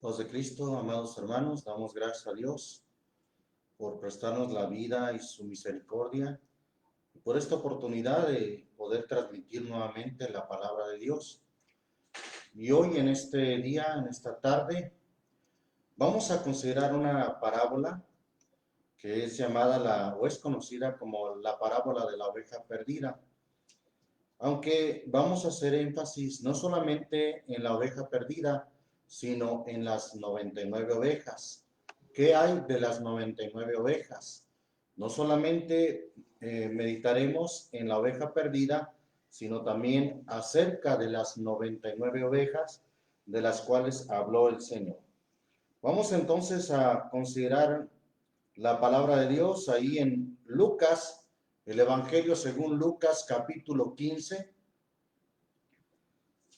Paz de Cristo, amados hermanos, damos gracias a Dios por prestarnos la vida y su misericordia y por esta oportunidad de poder transmitir nuevamente la palabra de Dios. Y hoy en este día, en esta tarde, vamos a considerar una parábola que es llamada o es conocida como la parábola de la oveja perdida. Aunque vamos a hacer énfasis no solamente en la oveja perdida, sino en las 99 ovejas. ¿Qué hay de las 99 ovejas? No solamente meditaremos en la oveja perdida, sino también acerca de las 99 ovejas de las cuales habló el Señor. Vamos entonces a considerar la palabra de Dios ahí en Lucas, el Evangelio según Lucas capítulo 15.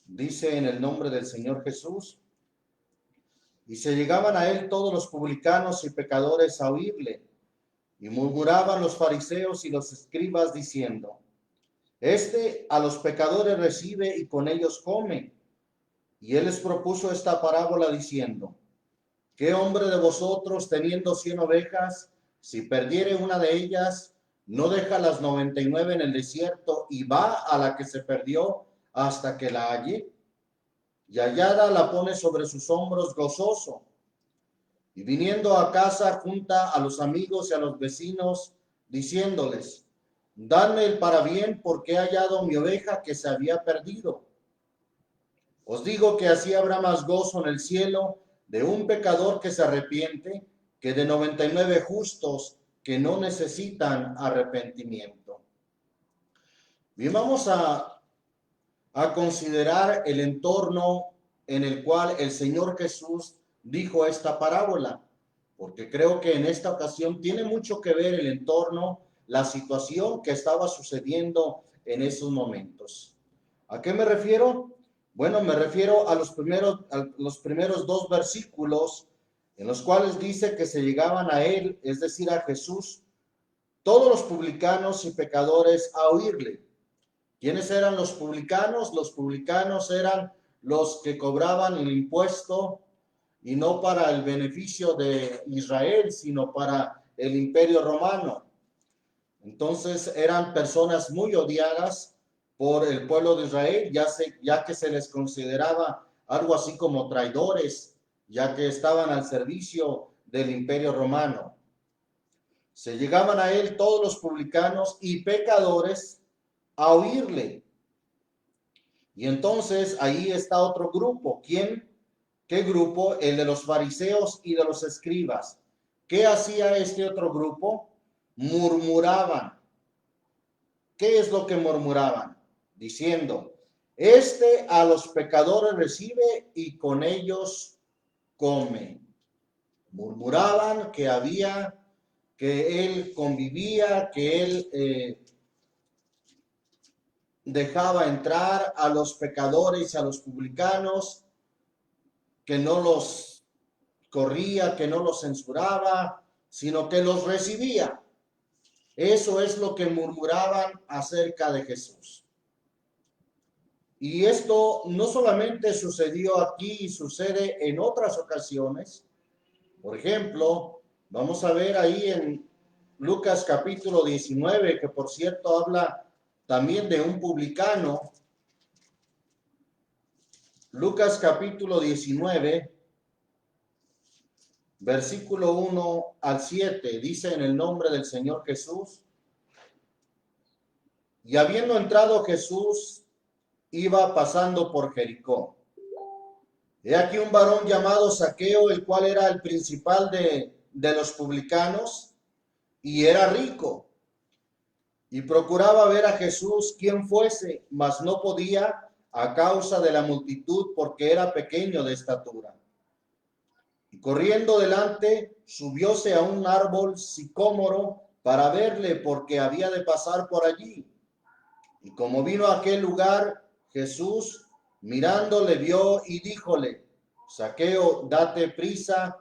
Dice en el nombre del Señor Jesús: y se llegaban a él todos los publicanos y pecadores a oírle, y murmuraban los fariseos y los escribas diciendo: este a los pecadores recibe y con ellos come. Y él les propuso esta parábola diciendo: ¿qué hombre de vosotros, teniendo 100 ovejas, si perdiere una de ellas, no deja las 99 en el desierto y va a la que se perdió hasta que la halle? Y hallada la pone sobre sus hombros gozoso. Y viniendo a casa junta a los amigos y a los vecinos, diciéndoles: dadme el parabién, porque he hallado mi oveja que se había perdido. Os digo que así habrá más gozo en el cielo de un pecador que se arrepiente que de 99 justos que no necesitan arrepentimiento. Bien, vamos a considerar el entorno en el cual el Señor Jesús dijo esta parábola, porque creo que en esta ocasión tiene mucho que ver el entorno, la situación que estaba sucediendo en esos momentos. ¿A qué me refiero? Bueno, me refiero a los primeros dos versículos en los cuales dice que se llegaban a él, es decir, a Jesús, todos los publicanos y pecadores a oírle. ¿Quiénes eran los publicanos? Los publicanos eran los que cobraban el impuesto, y no para el beneficio de Israel, sino para el Imperio Romano. Entonces eran personas muy odiadas por el pueblo de Israel, ya que se les consideraba algo así como traidores, ya que estaban al servicio del Imperio Romano. Se llegaban a él todos los publicanos y pecadores a oírle. Y entonces ahí está otro grupo. ¿Quién? ¿Qué grupo? El de los fariseos y de los escribas. ¿Qué hacía este otro grupo? Murmuraban. ¿Qué es lo que murmuraban? Diciendo: este a los pecadores recibe y con ellos come. Murmuraban que él convivía, que él dejaba entrar a los pecadores y a los publicanos, que no los corría, que no los censuraba, sino que los recibía. Eso es lo que murmuraban acerca de Jesús. Y esto no solamente sucedió aquí, sucede en otras ocasiones. Por ejemplo, vamos a ver ahí en Lucas capítulo 19, que por cierto habla también de un publicano. Lucas capítulo 19, versículo 1 al 7, dice en el nombre del Señor Jesús: y habiendo entrado Jesús, iba pasando por Jericó. He aquí un varón llamado Zaqueo, el cual era el principal de los publicanos, y era rico, y procuraba ver a Jesús quién fuese, mas no podía a causa de la multitud, porque era pequeño de estatura. Y corriendo delante, subióse a un árbol sicómoro para verle, porque había de pasar por allí. Y como vino a aquel lugar, Jesús, mirando, le vio y díjole: Zaqueo, date prisa,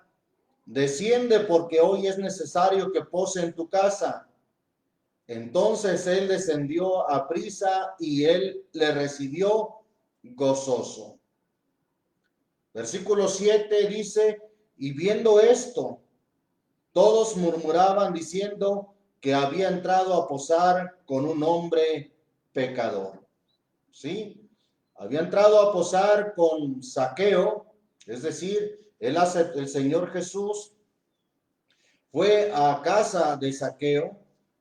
desciende, porque hoy es necesario que pose en tu casa. Entonces él descendió a prisa y él le recibió gozoso. Versículo 7 dice, y viendo esto, todos murmuraban diciendo que había entrado a posar con un hombre pecador. ¿Sí? Había entrado a posar con Zaqueo, es decir, el Señor Jesús fue a casa de Zaqueo.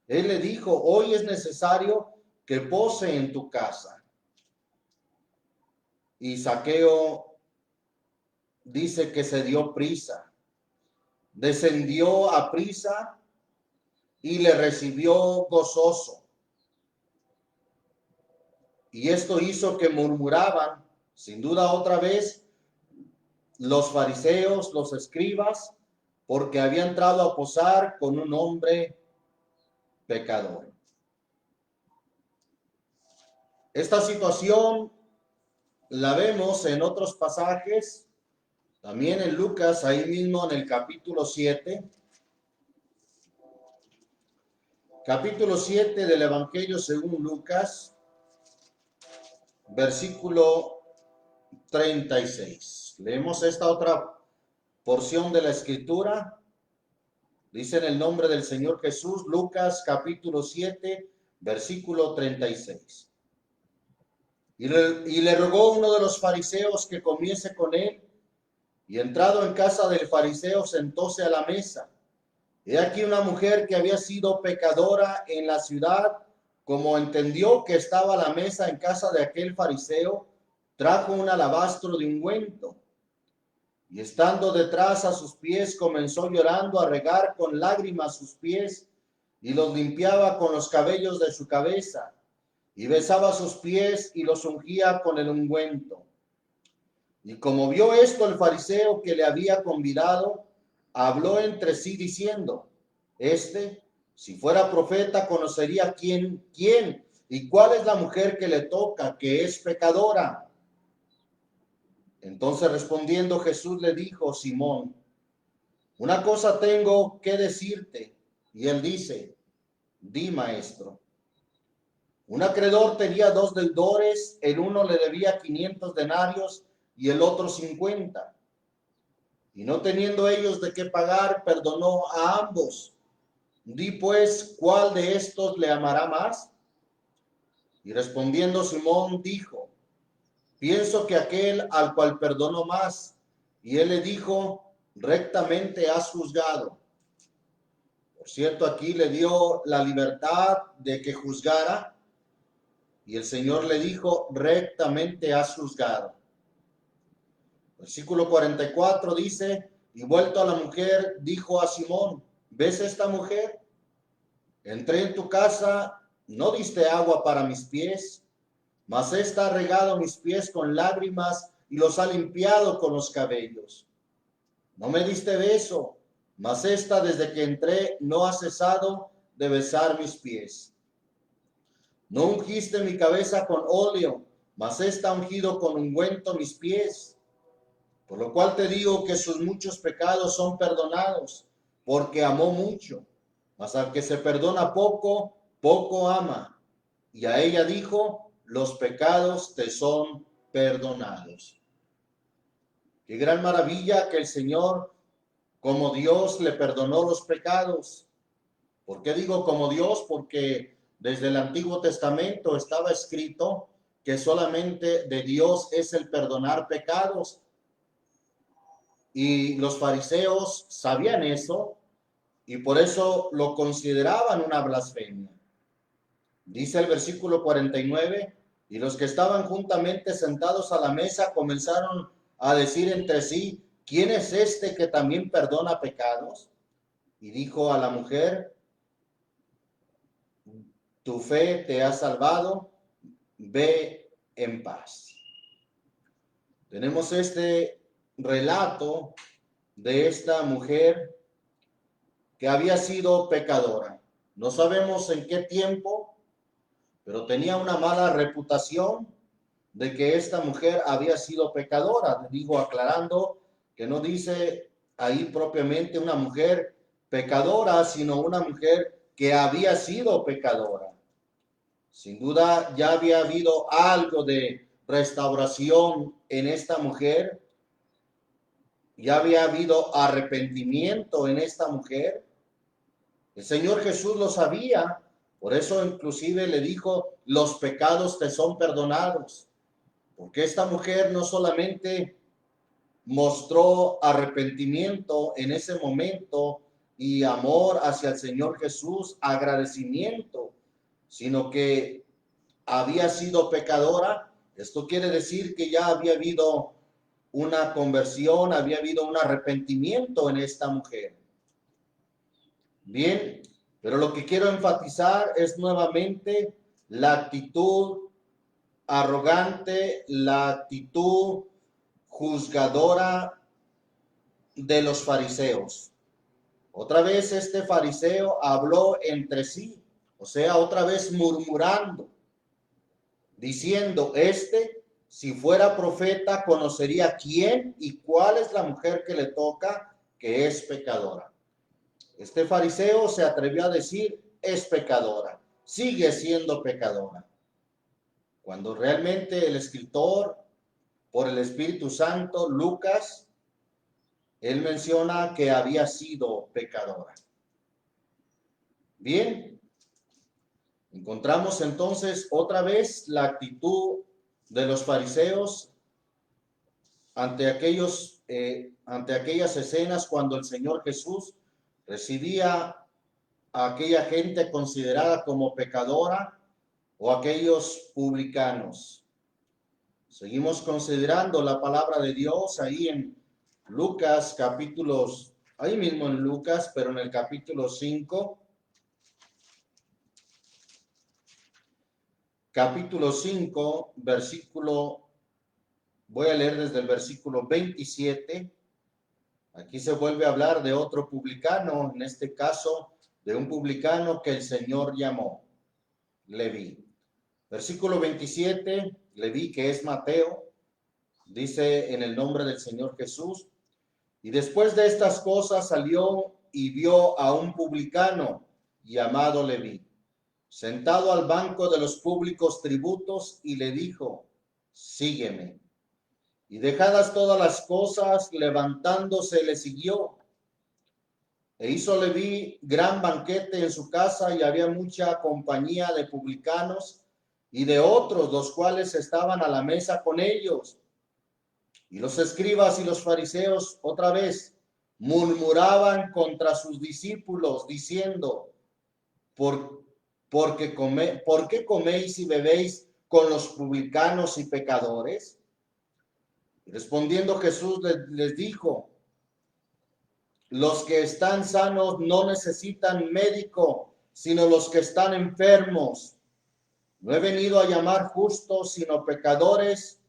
Él le dijo, hoy es necesario que pose en tu casa. Y Zaqueo dice que se dio prisa, descendió a prisa y le recibió gozoso. Y esto hizo que murmuraban, sin duda otra vez, los fariseos, los escribas, porque había entrado a posar con un hombre pecador. Esta situación la vemos en otros pasajes, también en Lucas, ahí mismo en el capítulo 7. Capítulo 7 del Evangelio según Lucas, versículo 36. Leemos esta otra porción de la Escritura. Dice en el nombre del Señor Jesús, Lucas capítulo 7, versículo 36. Y le rogó uno de los fariseos que comiese con él, y entrado en casa del fariseo, sentóse a la mesa. He aquí una mujer que había sido pecadora en la ciudad, como entendió que estaba a la mesa en casa de aquel fariseo, trajo un alabastro de ungüento, y estando detrás a sus pies, comenzó llorando a regar con lágrimas sus pies, y los limpiaba con los cabellos de su cabeza, y besaba sus pies y los ungía con el ungüento. Y como vio esto el fariseo que le había convidado, habló entre sí diciendo, si fuera profeta, conocería quién y cuál es la mujer que le toca, que es pecadora. Entonces respondiendo Jesús le dijo, Simón, una cosa tengo que decirte. Y él dice, di, maestro. Un acreedor tenía 2 deudores, el uno le debía 500 denarios y el otro 50. Y no teniendo ellos de qué pagar, perdonó a ambos. Di pues, ¿cuál de estos le amará más? Y respondiendo Simón dijo, pienso que aquel al cual perdonó más. Y él le dijo, rectamente has juzgado. Por cierto, aquí le dio la libertad de que juzgara. Y el Señor le dijo, rectamente has juzgado. Versículo 44 dice, y vuelto a la mujer, dijo a Simón, ¿ves esta mujer? Entré en tu casa, no diste agua para mis pies, mas ésta ha regado mis pies con lágrimas y los ha limpiado con los cabellos. No me diste beso, mas ésta desde que entré no ha cesado de besar mis pies. No ungiste mi cabeza con óleo, mas ésta ha ungido con ungüento mis pies. Por lo cual te digo que sus muchos pecados son perdonados, porque amó mucho. Mas al que se perdona poco, poco ama. Y a ella dijo, los pecados te son perdonados. Qué gran maravilla que el Señor, como Dios, le perdonó los pecados. ¿Por qué digo como Dios? Porque desde el Antiguo Testamento estaba escrito que solamente de Dios es el perdonar pecados. Y los fariseos sabían eso y por eso lo consideraban una blasfemia. Dice el versículo 49, y los que estaban juntamente sentados a la mesa comenzaron a decir entre sí, ¿quién es este que también perdona pecados? Y dijo a la mujer, tu fe te ha salvado, ve en paz. Tenemos este relato de esta mujer que había sido pecadora. No sabemos en qué tiempo, pero tenía una mala reputación de que esta mujer había sido pecadora. Digo, aclarando que no dice ahí propiamente una mujer pecadora, sino una mujer que había sido pecadora. Sin duda ya había habido algo de restauración en esta mujer, ya había habido arrepentimiento en esta mujer. El Señor Jesús lo sabía, por eso inclusive le dijo, los pecados te son perdonados, porque esta mujer no solamente mostró arrepentimiento en ese momento y amor hacia el Señor Jesús, agradecimiento, sino que había sido pecadora. Esto quiere decir que ya había habido una conversión, había habido un arrepentimiento en esta mujer. Bien, pero lo que quiero enfatizar es nuevamente la actitud arrogante, la actitud juzgadora de los fariseos. Otra vez este fariseo habló entre sí, o sea, otra vez murmurando, diciendo, si fuera profeta, conocería quién y cuál es la mujer que le toca, que es pecadora. Este fariseo se atrevió a decir, es pecadora, sigue siendo pecadora. Cuando realmente el escritor, por el Espíritu Santo, Lucas, él menciona que había sido pecadora. Bien, encontramos entonces otra vez la actitud de los fariseos ante aquellas escenas cuando el Señor Jesús recibía a aquella gente considerada como pecadora o aquellos publicanos. Seguimos considerando la palabra de Dios ahí en Lucas capítulos, ahí mismo en Lucas, pero en el capítulo 5. Capítulo 5, voy a leer desde el versículo 27. Aquí se vuelve a hablar de otro publicano, en este caso de un publicano que el Señor llamó Leví. Versículo 27, Leví, que es Mateo, dice en el nombre del Señor Jesús, y después de estas cosas salió y vio a un publicano llamado Leví, sentado al banco de los públicos tributos, y le dijo, sígueme. Y dejadas todas las cosas, levantándose le siguió. E hizo Leví gran banquete en su casa, y había mucha compañía de publicanos y de otros, los cuales estaban a la mesa con ellos. Y los escribas y los fariseos otra vez murmuraban contra sus discípulos, diciendo, ¿por qué coméis y bebéis con los publicanos y pecadores? Y respondiendo Jesús les dijo, los que están sanos no necesitan médico, sino los que están enfermos. No he venido a llamar justos, sino pecadores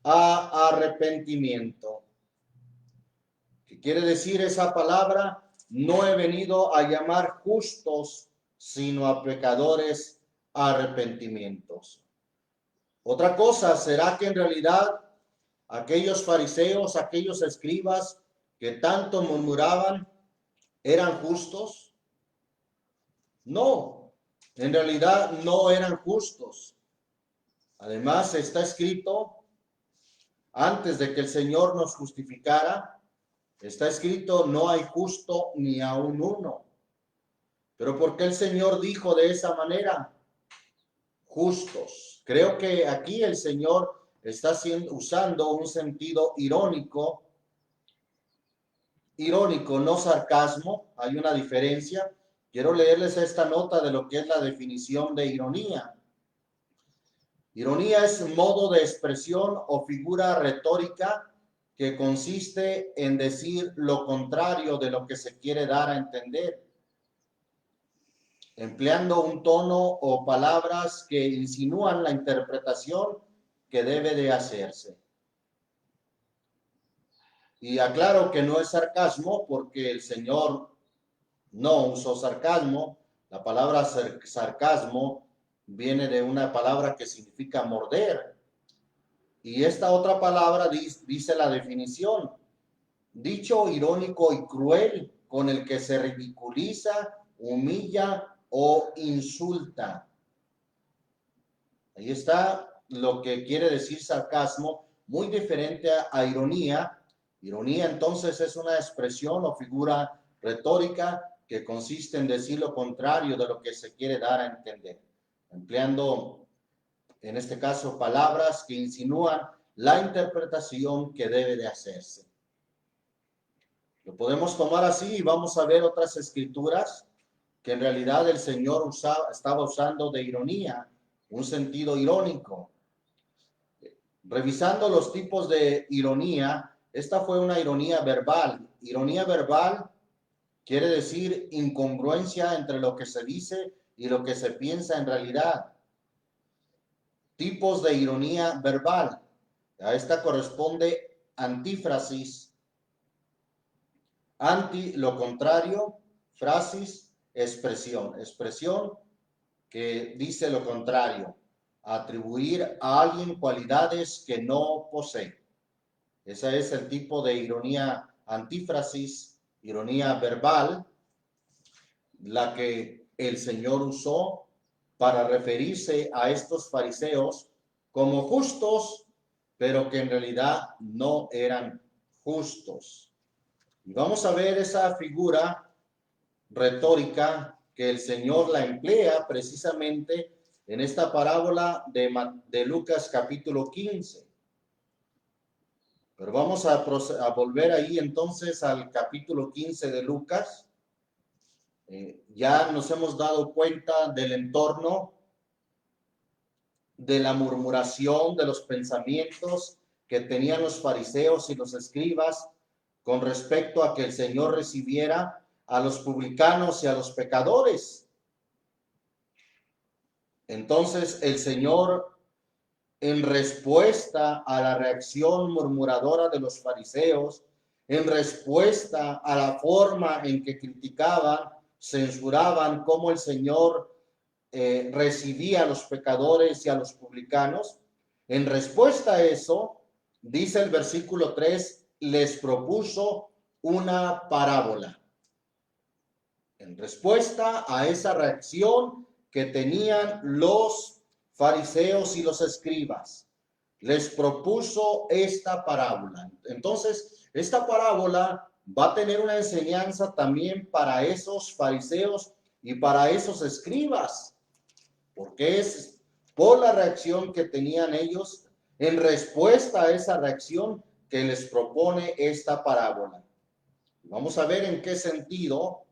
a arrepentimiento. ¿Qué quiere decir esa palabra? No he venido a llamar justos, sino a pecadores a arrepentimientos. Otra cosa, ¿será que en realidad aquellos fariseos, aquellos escribas que tanto murmuraban, eran justos? No, en realidad no eran justos. Además está escrito, antes de que el Señor nos justificara, está escrito, no hay justo ni aun uno. Pero ¿por qué el Señor dijo de esa manera? Justos. Creo que aquí el Señor está usando un sentido irónico, no sarcasmo, hay una diferencia. Quiero leerles esta nota de lo que es la definición de ironía. Ironía es modo de expresión o figura retórica que consiste en decir lo contrario de lo que se quiere dar a entender, empleando un tono o palabras que insinúan la interpretación que debe de hacerse. Y aclaro que no es sarcasmo porque el Señor no usó sarcasmo. La palabra sarcasmo viene de una palabra que significa morder. Y esta otra palabra dice la definición, dicho irónico y cruel con el que se ridiculiza, humilla o insulta. Ahí está lo que quiere decir sarcasmo, muy diferente a ironía. Ironía entonces es una expresión o figura retórica que consiste en decir lo contrario de lo que se quiere dar a entender, empleando en este caso palabras que insinúan la interpretación que debe de hacerse. Lo podemos tomar así y vamos a ver otras escrituras que en realidad el Señor estaba usando de ironía, un sentido irónico. Revisando los tipos de ironía, esta fue una ironía verbal. Ironía verbal quiere decir incongruencia entre lo que se dice y lo que se piensa en realidad. Tipos de ironía verbal. A esta corresponde antífrasis, anti, lo contrario, frasis, expresión. Expresión que dice lo contrario, atribuir a alguien cualidades que no posee. Ese es el tipo de ironía antífrasis, ironía verbal, la que el Señor usó para referirse a estos fariseos como justos, pero que en realidad no eran justos. Y vamos a ver esa figura retórica que el Señor la emplea precisamente en esta parábola de Lucas capítulo 15. Pero vamos a volver ahí entonces al capítulo 15 de Lucas. Ya nos hemos dado cuenta del entorno, de la murmuración, de los pensamientos que tenían los fariseos y los escribas con respecto a que el Señor recibiera a los publicanos y a los pecadores. Entonces el Señor, en respuesta a la reacción murmuradora de los fariseos, en respuesta a la forma en que criticaban, censuraban cómo el Señor recibía a los pecadores y a los publicanos, en respuesta a eso, dice el versículo 3, les propuso una parábola. En respuesta a esa reacción que tenían los fariseos y los escribas, les propuso esta parábola. Entonces, esta parábola va a tener una enseñanza también para esos fariseos y para esos escribas, porque es por la reacción que tenían ellos, en respuesta a esa reacción que les propone esta parábola. Vamos a ver en qué sentido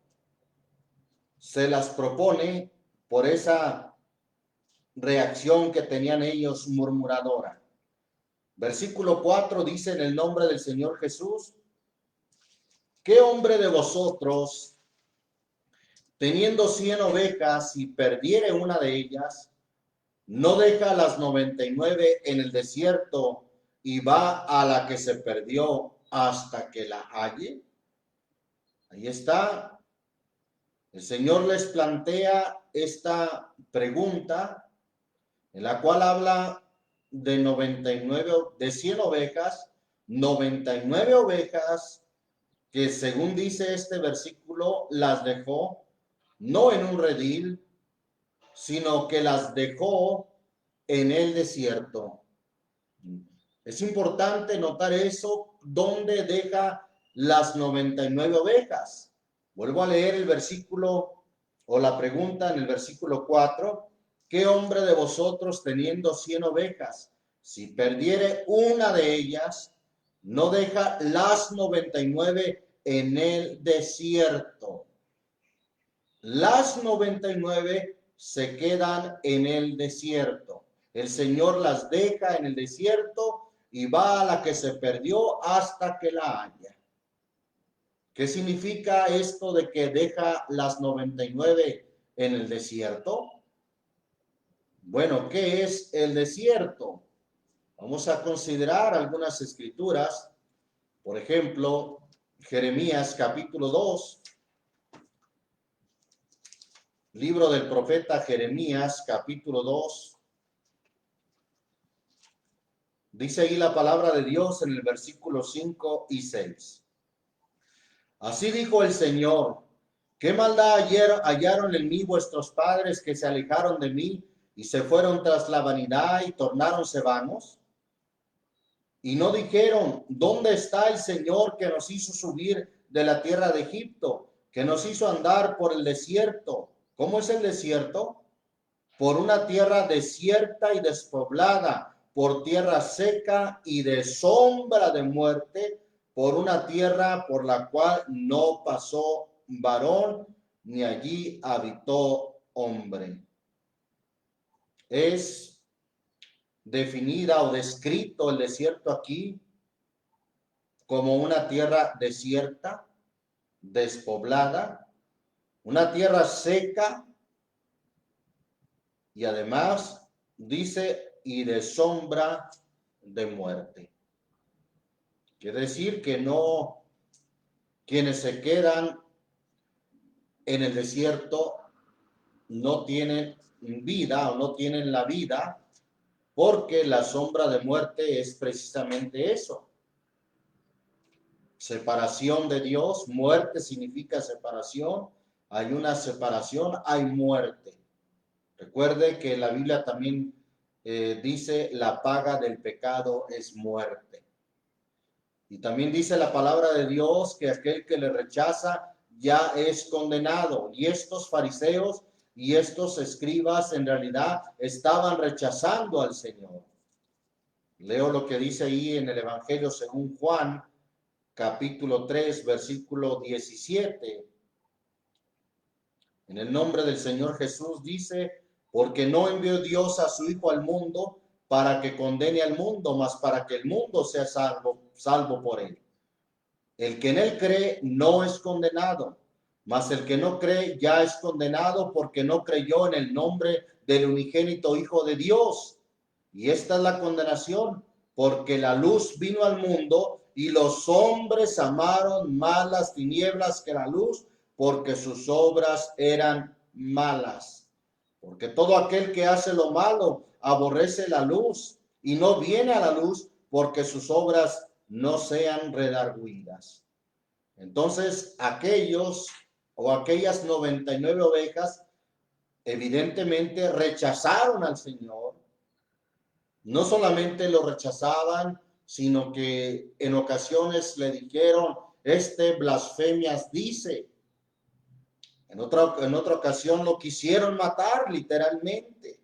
se las propone por esa reacción que tenían ellos murmuradora. Versículo 4 dice en el nombre del Señor Jesús, ¿qué hombre de vosotros, teniendo 100 ovejas y perdiere una de ellas, no deja las 99 en el desierto y va a la que se perdió hasta que la halle? Ahí está. El Señor les plantea esta pregunta en la cual habla de 99, de 100 ovejas, 99 ovejas que según dice este versículo las dejó no en un redil, sino que las dejó en el desierto. Es importante notar eso, ¿dónde deja las 99 ovejas? Vuelvo a leer el versículo o la pregunta en el versículo 4. ¿Qué hombre de vosotros teniendo 100 ovejas, si perdiere una de ellas, no deja las 99 en el desierto? Las 99 se quedan en el desierto. El Señor las deja en el desierto y va a la que se perdió hasta que la haya. ¿Qué significa esto de que deja las 99 en el desierto? Bueno, ¿qué es el desierto? Vamos a considerar algunas escrituras. Por ejemplo, Jeremías capítulo 2. Libro del profeta Jeremías capítulo 2. Dice ahí la palabra de Dios en el versículo 5 y 6. Así dijo el Señor, ¿qué maldad hallaron en mí vuestros padres que se alejaron de mí y se fueron tras la vanidad y tornáronse vanos? Y no dijeron, ¿dónde está el Señor que nos hizo subir de la tierra de Egipto, que nos hizo andar por el desierto? ¿Cómo es el desierto? Por una tierra desierta y despoblada, por tierra seca y de sombra de muerte, por una tierra por la cual no pasó varón, ni allí habitó hombre. Es definida o descrito el desierto aquí como una tierra desierta, despoblada, una tierra seca y además dice y de sombra de muerte. Quiere decir que no, quienes se quedan en el desierto no tienen vida o no tienen la vida, porque la sombra de muerte es precisamente eso. Separación de Dios, muerte significa separación, hay una separación, hay muerte. Recuerde que la Biblia también dice la paga del pecado es muerte. Y también dice la palabra de Dios que aquel que le rechaza ya es condenado. Y estos fariseos y estos escribas en realidad estaban rechazando al Señor. Leo lo que dice ahí en el Evangelio según Juan, capítulo 3, versículo 17. En el nombre del Señor Jesús dice, porque no envió Dios a su Hijo al mundo para que condene al mundo, mas para que el mundo sea salvo por él. El que en él cree no es condenado, mas el que no cree ya es condenado porque no creyó en el nombre del unigénito Hijo de Dios. Y esta es la condenación, porque la luz vino al mundo y los hombres amaron más las tinieblas que la luz, porque sus obras eran malas. Porque todo aquel que hace lo malo aborrece la luz y no viene a la luz porque sus obras no sean redargüidas. Entonces, aquellos o aquellas 99 ovejas evidentemente rechazaron al Señor. No solamente lo rechazaban, sino que en ocasiones le dijeron, blasfemias dice. En otra ocasión lo quisieron matar literalmente.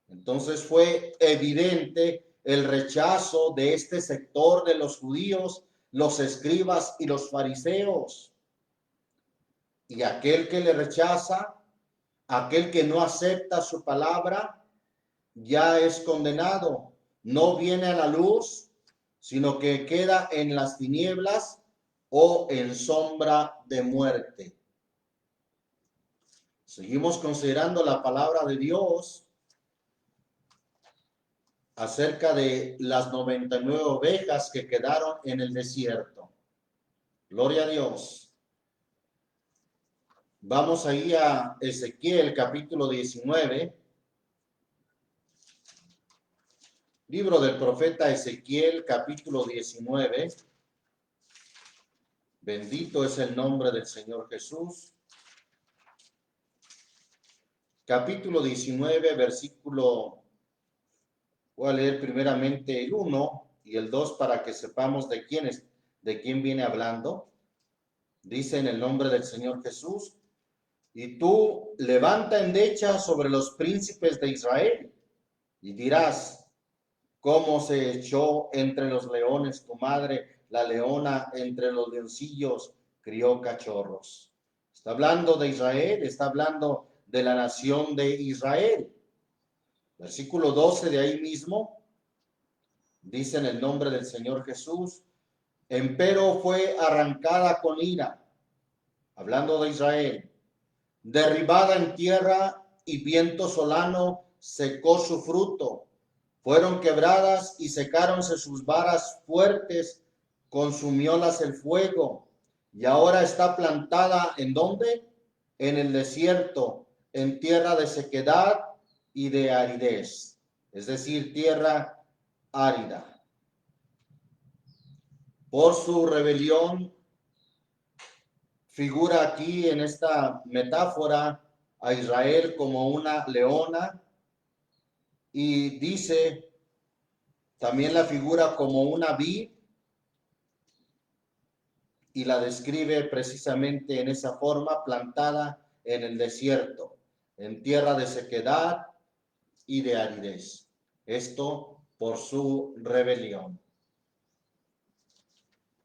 Entonces fue evidente el rechazo de este sector de los judíos, los escribas y los fariseos. Y aquel que le rechaza, aquel que no acepta su palabra, ya es condenado. No viene a la luz, sino que queda en las tinieblas o en sombra de muerte. Seguimos considerando la palabra de Dios acerca de las 99 ovejas que quedaron en el desierto. Gloria a Dios. Vamos ahí a Ezequiel capítulo 19. Libro del profeta Ezequiel capítulo 19. Bendito es el nombre del Señor Jesús. Capítulo 19, versículo, voy a leer primeramente el 1 y el 2 para que sepamos de quién viene hablando. Dice en el nombre del Señor Jesús, y tú levanta endecha sobre los príncipes de Israel y dirás, cómo se echó entre los leones tu madre, la leona entre los leoncillos crió cachorros. Está hablando de Israel, está hablando de la nación de Israel. Versículo 12 de ahí mismo, dice en el nombre del Señor Jesús, empero fue arrancada con ira, hablando de Israel, derribada en tierra y viento solano secó su fruto. Fueron quebradas y secáronse sus varas fuertes, consumiólas el fuego. Y ahora está plantada, ¿en dónde? En el desierto, en tierra de sequedad y de aridez, es decir, tierra árida. Por su rebelión, figura aquí en esta metáfora a Israel como una leona y dice También la figura como una vid y la describe precisamente en esa forma, plantada en el desierto, en tierra de sequedad y de aridez. Esto por su rebelión.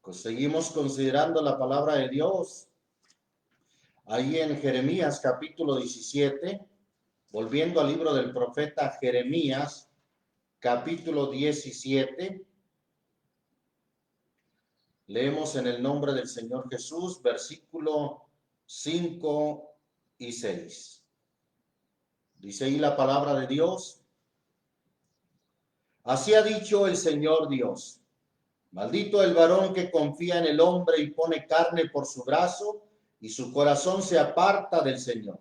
Pues seguimos considerando la palabra de Dios. Ahí en Jeremías capítulo 17, volviendo al libro del profeta Jeremías, capítulo 17, leemos en el nombre del Señor Jesús, versículo 5 y 6. Dice ahí la palabra de Dios. Así ha dicho el Señor Dios. Maldito el varón que confía en el hombre y pone carne por su brazo, y su corazón se aparta del Señor.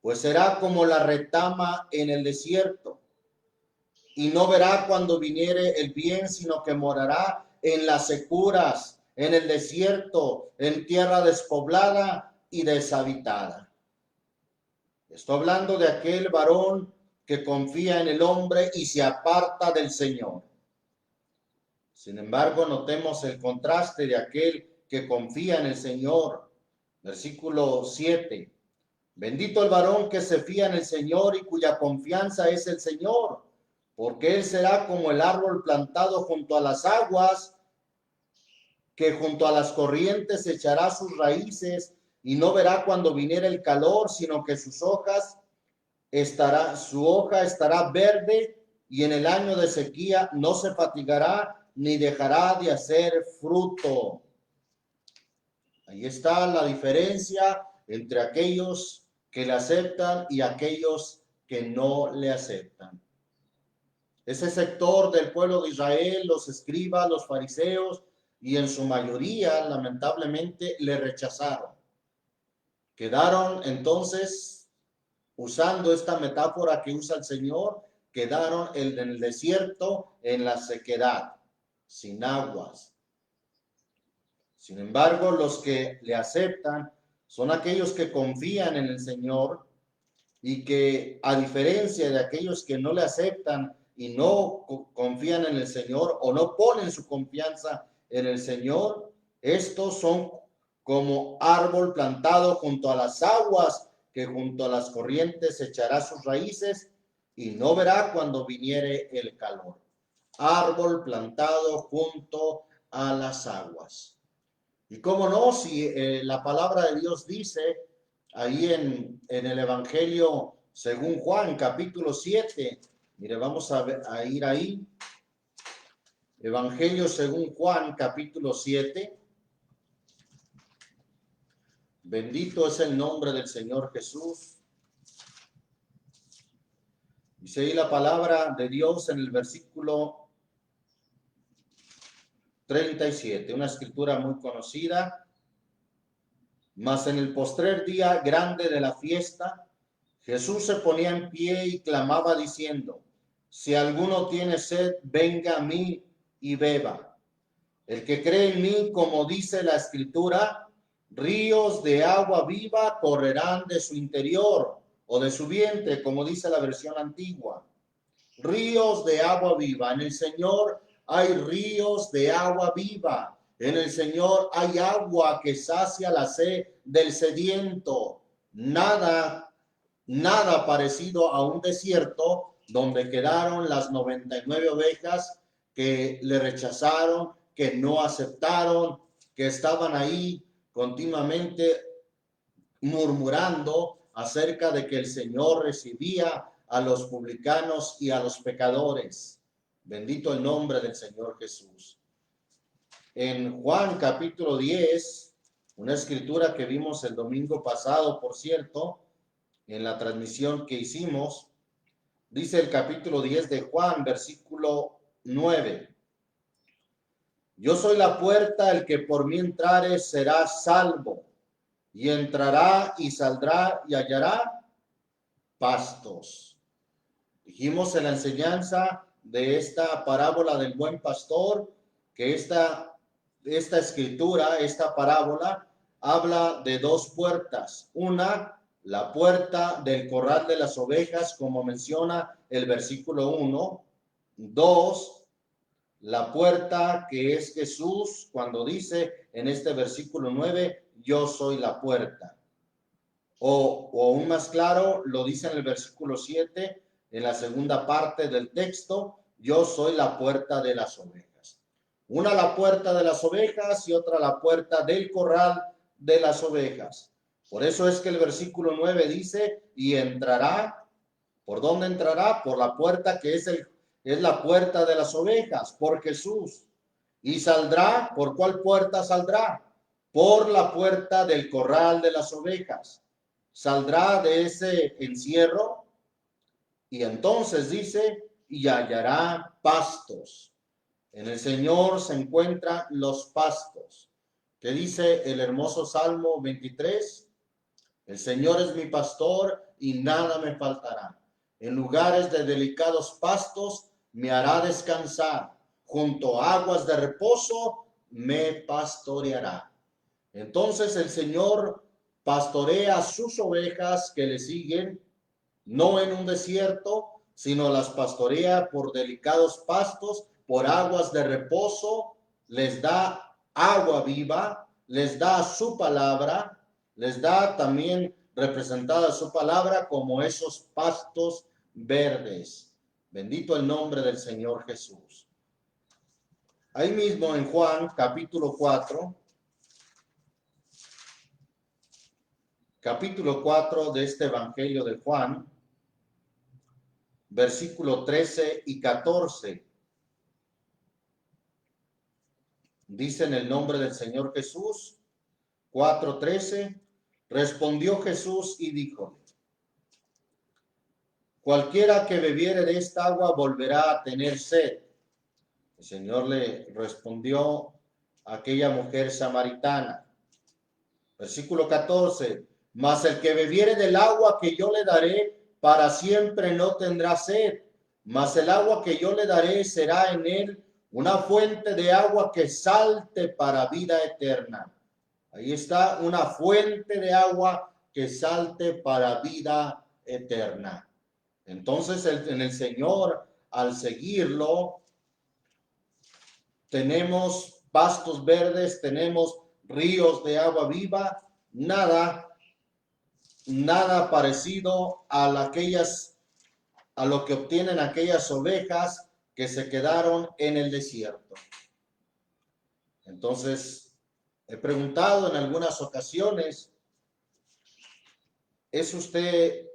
Pues será como la retama en el desierto, y no verá cuando viniere el bien, sino que morará en las securas, en el desierto, en tierra despoblada y deshabitada. Estoy hablando de aquel varón que confía en el hombre y se aparta del Señor. Sin embargo, notemos el contraste de aquel que confía en el Señor. Versículo 7. Bendito el varón que se fía en el Señor y cuya confianza es el Señor, porque él será como el árbol plantado junto a las aguas, que junto a las corrientes echará sus raíces y no verá cuando viniera el calor, sino que su hoja estará verde, y en el año de sequía no se fatigará ni dejará de hacer fruto. Ahí está la diferencia entre aquellos que le aceptan y aquellos que no le aceptan. Ese sector del pueblo de Israel, los escribas, los fariseos, y en su mayoría, lamentablemente, le rechazaron. Quedaron entonces, usando esta metáfora que usa el Señor, quedaron en el desierto, en la sequedad, sin aguas. Sin embargo, los que le aceptan son aquellos que confían en el Señor y que, a diferencia de aquellos que no le aceptan y no confían en el Señor o no ponen su confianza en el Señor, estos son como árbol plantado junto a las aguas, que junto a las corrientes echará sus raíces y no verá cuando viniere el calor. Árbol plantado junto a las aguas. Y cómo no, si la palabra de Dios dice ahí en el Evangelio según Juan, capítulo 7, mire, vamos a ir ahí. Evangelio según Juan, capítulo 7. Bendito es el nombre del Señor Jesús. Dice ahí la palabra de Dios en el versículo 37, una escritura muy conocida. Mas en el postrer día grande de la fiesta, Jesús se ponía en pie y clamaba diciendo: si alguno tiene sed, venga a mí y beba. El que cree en mí, como dice la escritura, ríos de agua viva correrán de su interior o de su vientre, como dice la versión antigua. Ríos de agua viva. En el Señor hay ríos de agua viva. En el Señor hay agua que sacia la sed del sediento. Nada parecido a un desierto donde quedaron las 99 ovejas que le rechazaron, que no aceptaron, que estaban ahí continuamente murmurando acerca de que el Señor recibía a los publicanos y a los pecadores. Bendito el nombre del Señor Jesús. En Juan capítulo 10, una escritura que vimos el domingo pasado, por cierto, en la transmisión que hicimos, dice el capítulo 10 de Juan, versículo 9. Yo soy la puerta, el que por mí entrare será salvo, y entrará y saldrá y hallará pastos. Dijimos en la enseñanza de esta parábola del buen pastor que esta escritura, esta parábola, habla de dos puertas. Una, la puerta del corral de las ovejas, como menciona el versículo 1. Dos, La puerta que es Jesús, cuando dice en este versículo 9, yo soy la puerta. O aún más claro, lo dice en el versículo 7, en la segunda parte del texto, yo soy la puerta de las ovejas. Una la puerta de las ovejas y otra la puerta del corral de las ovejas. Por eso es que el versículo 9 dice, y entrará. ¿Por dónde entrará? Por la puerta que es la puerta de las ovejas, por Jesús. Y saldrá, ¿por cuál puerta saldrá? Por la puerta del corral de las ovejas. Saldrá de ese encierro y entonces dice, y hallará pastos. En el Señor se encuentran los pastos. ¿Qué dice el hermoso Salmo 23? El Señor es mi pastor y nada me faltará. En lugares de delicados pastos me hará descansar. Junto a aguas de reposo me pastoreará. Entonces el Señor pastorea a sus ovejas que le siguen, no en un desierto, sino las pastorea por delicados pastos, por aguas de reposo, les da agua viva, les da su palabra, les da también representada su palabra como esos pastos verdes. Bendito el nombre del Señor Jesús. Ahí mismo en Juan capítulo 4, de este Evangelio de Juan, versículo 13 y 14. Dice en el nombre del Señor Jesús, 4:13, respondió Jesús y dijo, cualquiera que bebiere de esta agua volverá a tener sed. El Señor le respondió a aquella mujer samaritana. Versículo 14, mas el que bebiere del agua que yo le daré, para siempre no tendrá sed, mas el agua que yo le daré será en él una fuente de agua que salte para vida eterna. Ahí está, una fuente de agua que salte para vida eterna. Entonces, en el Señor, al seguirlo, tenemos pastos verdes, tenemos ríos de agua viva, nada parecido a lo que obtienen aquellas ovejas que se quedaron en el desierto. Entonces, he preguntado en algunas ocasiones, ¿es usted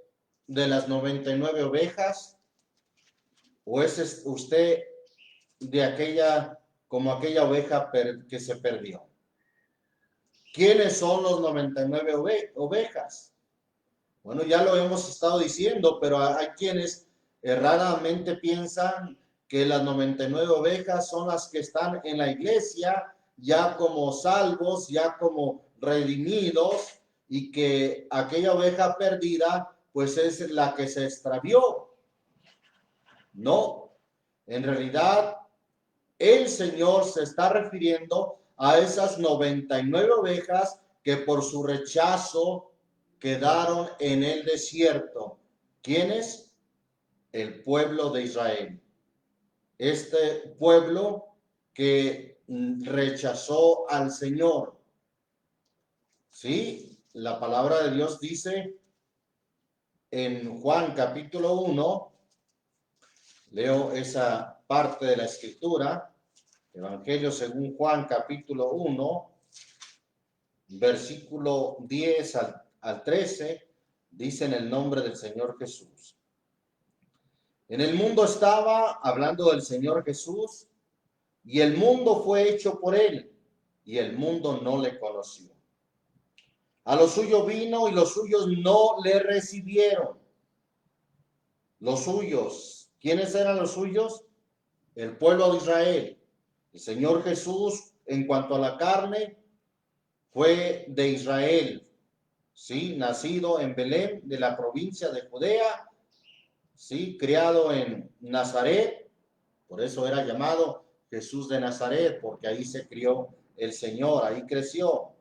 de las 99 ovejas o es usted de aquella oveja que se perdió? ¿Quiénes son los 99 ovejas? Bueno, ya lo hemos estado diciendo, pero hay quienes erradamente piensan que las 99 ovejas son las que están en la iglesia, ya como salvos, ya como redimidos, y que aquella oveja perdida, pues es la que se extravió. No, en realidad, el Señor se está refiriendo a esas 99 ovejas que por su rechazo quedaron en el desierto. ¿Quiénes? El pueblo de Israel. Este pueblo que rechazó al Señor. Sí, la palabra de Dios dice en Juan capítulo 1, leo esa parte de la escritura, Evangelio según Juan capítulo 1, versículo 10 al 13, dice en el nombre del Señor Jesús. En el mundo estaba, hablando del Señor Jesús, y el mundo fue hecho por él, y el mundo no le conoció. A lo suyo vino y los suyos no le recibieron. Los suyos, ¿quiénes eran los suyos? El pueblo de Israel. El Señor Jesús, en cuanto a la carne, fue de Israel, ¿sí? Nacido en Belén, de la provincia de Judea, ¿sí? Criado en Nazaret, por eso era llamado Jesús de Nazaret, porque ahí se crió el Señor, ahí creció.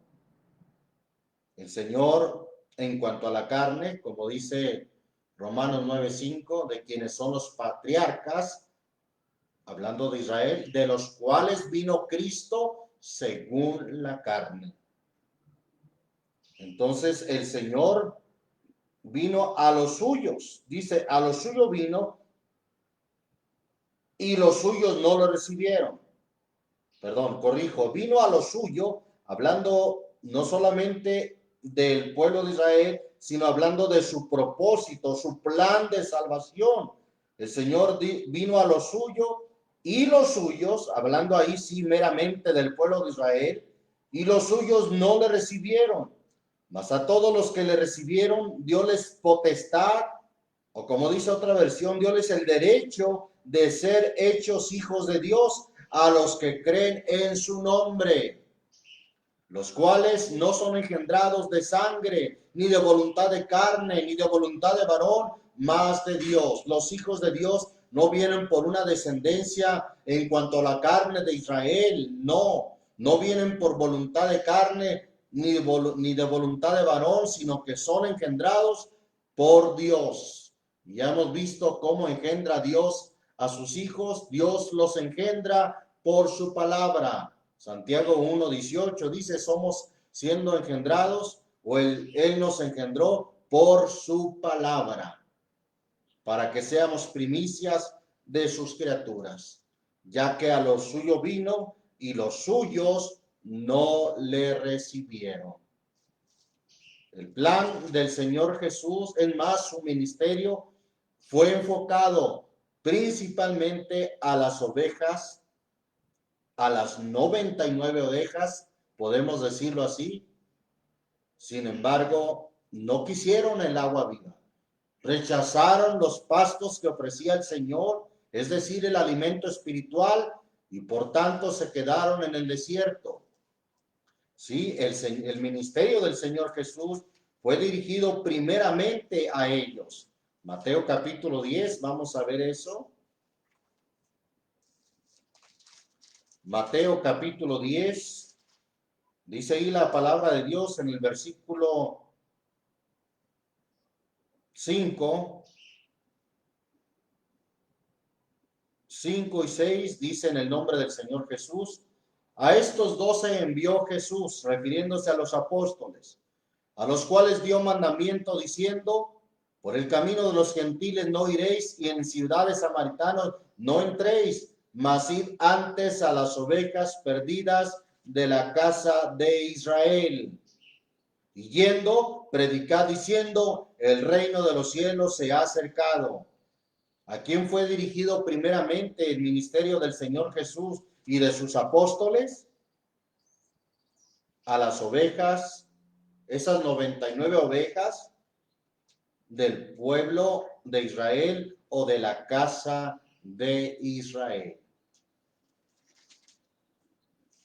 El Señor, en cuanto a la carne, como dice Romanos 9:5, de quienes son los patriarcas, hablando de Israel, de los cuales vino Cristo según la carne. Entonces el Señor vino a los suyos, dice, a los suyos vino y los suyos no lo recibieron. Perdón, corrijo, vino a lo suyo, hablando no solamente del pueblo de Israel, sino hablando de su propósito, su plan de salvación. El Señor vino a lo suyo y los suyos, hablando ahí sí meramente del pueblo de Israel, y los suyos no le recibieron. Mas a todos los que le recibieron, dióles potestad, o como dice otra versión, dióles el derecho de ser hechos hijos de Dios a los que creen en su nombre, los cuales no son engendrados de sangre, ni de voluntad de carne, ni de voluntad de varón, mas de Dios. Los hijos de Dios no vienen por una descendencia en cuanto a la carne de Israel, no vienen por voluntad de carne, ni de voluntad de varón, sino que son engendrados por Dios. Y ya hemos visto cómo engendra Dios a sus hijos. Dios los engendra por su palabra. Santiago 1:18 dice, somos siendo engendrados, o él nos engendró por su palabra, para que seamos primicias de sus criaturas, ya que a los suyos vino y los suyos no le recibieron. El plan del Señor Jesús, es más, su ministerio fue enfocado principalmente a las ovejas, a las 99 ovejas, podemos decirlo así. Sin embargo, no quisieron el agua viva. Rechazaron los pastos que ofrecía el Señor, es decir, el alimento espiritual, y por tanto se quedaron en el desierto. Sí, el ministerio del Señor Jesús fue dirigido primeramente a ellos. Mateo capítulo 10, vamos a ver eso. Mateo capítulo 10, dice ahí la palabra de Dios en el versículo 5 y 6, dice en el nombre del Señor Jesús, a estos 12 envió Jesús, refiriéndose a los apóstoles, a los cuales dio mandamiento diciendo, por el camino de los gentiles no iréis, y en ciudades samaritanas no entréis, mas id antes a las ovejas perdidas de la casa de Israel. Y yendo, predicad diciendo, el reino de los cielos se ha acercado. ¿A quién fue dirigido primeramente el ministerio del Señor Jesús y de sus apóstoles? A las ovejas, esas 99 ovejas del pueblo de Israel o de la casa de Israel.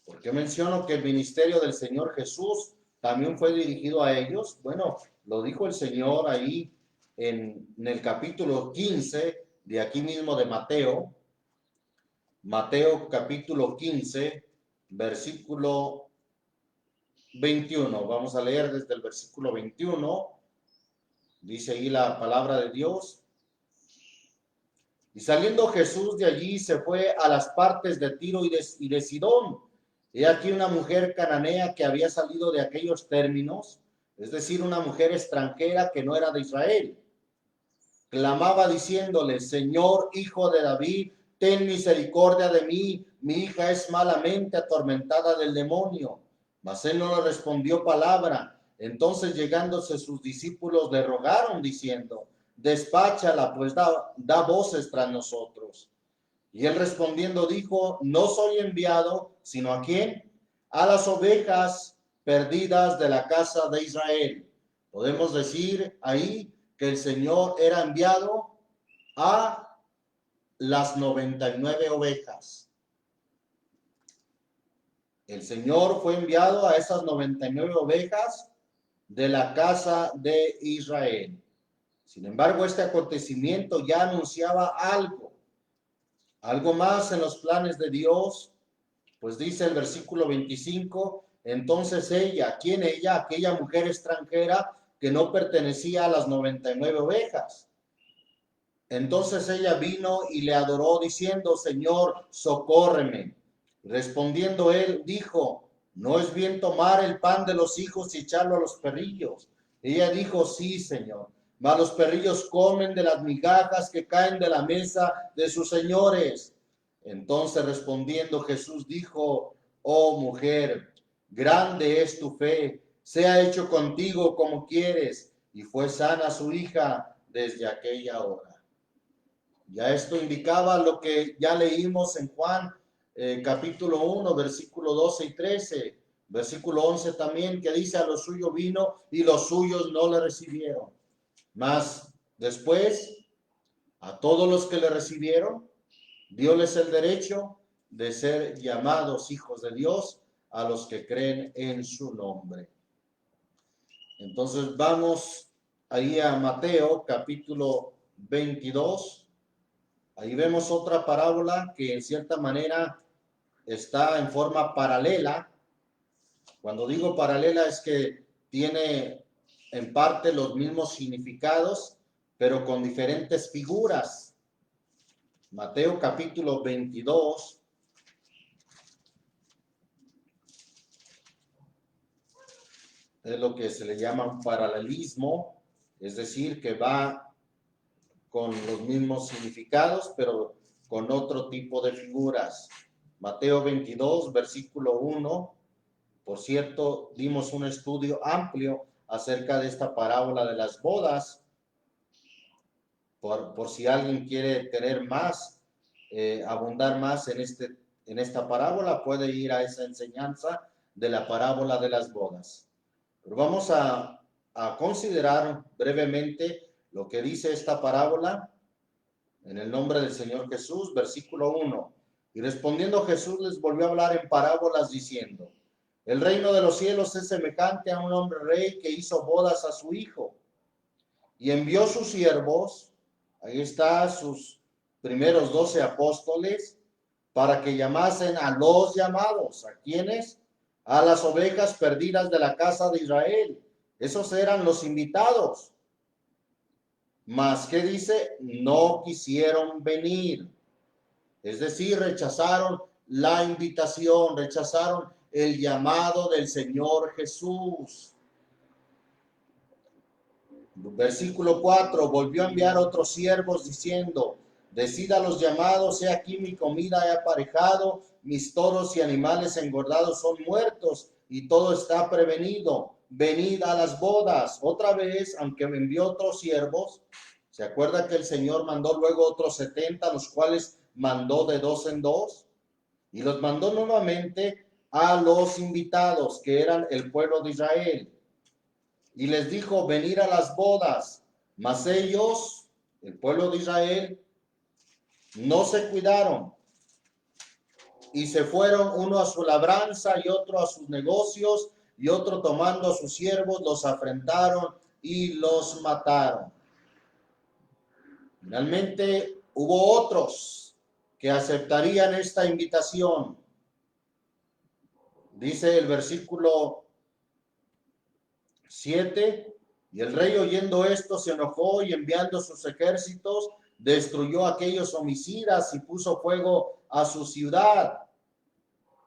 ¿Por qué menciono que el ministerio del Señor Jesús también fue dirigido a ellos? Bueno, lo dijo el Señor ahí en el capítulo 15 de aquí mismo de Mateo. Mateo capítulo 15, versículo 21. Vamos a leer desde el versículo 21. Dice ahí la palabra de Dios. Y saliendo Jesús de allí se fue a las partes de Tiro y de Sidón. He aquí una mujer cananea que había salido de aquellos términos, es decir, una mujer extranjera que no era de Israel. Clamaba diciéndole, Señor, hijo de David, ten misericordia de mí, mi hija es malamente atormentada del demonio. Mas él no le respondió palabra. Entonces llegándose sus discípulos le rogaron diciendo, despáchala, pues da voces tras nosotros. Y él respondiendo dijo, no soy enviado, sino ¿a quién? A las ovejas perdidas de la casa de Israel. Podemos decir ahí que el Señor era enviado a las 99 ovejas. El Señor fue enviado a esas 99 ovejas de la casa de Israel. Sin embargo, este acontecimiento ya anunciaba algo más en los planes de Dios, pues dice el versículo 25, entonces ella, ¿quién ella? Aquella mujer extranjera que no pertenecía a las 99 ovejas. Entonces ella vino y le adoró diciendo, Señor, socórreme. Respondiendo él, dijo, ¿no es bien tomar el pan de los hijos y echarlo a los perrillos? Ella dijo, sí, Señor, mas los perrillos comen de las migajas que caen de la mesa de sus señores. Entonces respondiendo Jesús dijo, oh mujer, grande es tu fe, sea hecho contigo como quieres. Y fue sana su hija desde aquella hora. Ya esto indicaba lo que ya leímos en Juan capítulo 1, versículo 12 y 13, versículo 11 también, que dice, a los suyos vino y los suyos no le recibieron. Mas después, a todos los que le recibieron, dióles el derecho de ser llamados hijos de Dios, a los que creen en su nombre. Entonces vamos ahí a Mateo capítulo 22. Ahí vemos otra parábola que en cierta manera está en forma paralela. Cuando digo paralela es que tiene en parte los mismos significados, pero con diferentes figuras. Mateo capítulo 22. Es lo que se le llama un paralelismo, es decir, que va con los mismos significados, pero con otro tipo de figuras. Mateo 22, versículo 1. Por cierto, dimos un estudio amplio acerca de esta parábola de las bodas. Por si alguien quiere tener más, abundar más en esta parábola, puede ir a esa enseñanza de la parábola de las bodas. Pero vamos a considerar brevemente lo que dice esta parábola en el nombre del Señor Jesús, versículo 1. Y respondiendo Jesús les volvió a hablar en parábolas diciendo, el reino de los cielos es semejante a un hombre rey que hizo bodas a su hijo y envió sus siervos, ahí está sus primeros 12 apóstoles, para que llamasen a los llamados. ¿A quiénes? A las ovejas perdidas de la casa de Israel. Esos eran los invitados. Mas, ¿qué dice? No quisieron venir. Es decir, rechazaron la invitación, rechazaron el llamado del Señor Jesús. Versículo 4, volvió a enviar otros siervos diciendo, decid a los llamados, he aquí mi comida he aparejado, mis toros y animales engordados son muertos y todo está prevenido, venid a las bodas. Otra vez, aunque me envió otros siervos, ¿se acuerda que el Señor mandó luego otros 70, los cuales mandó de 2 en 2? Y los mandó nuevamente a los invitados, que eran el pueblo de Israel. Y les dijo, venir a las bodas. Mas ellos, el pueblo de Israel, no se cuidaron. Y se fueron uno a su labranza y otro a sus negocios, y otro tomando a sus siervos, los afrentaron y los mataron. Finalmente hubo otros que aceptarían esta invitación. Dice el versículo 7, y el rey oyendo esto se enojó y enviando sus ejércitos destruyó a aquellos homicidas y puso fuego a su ciudad.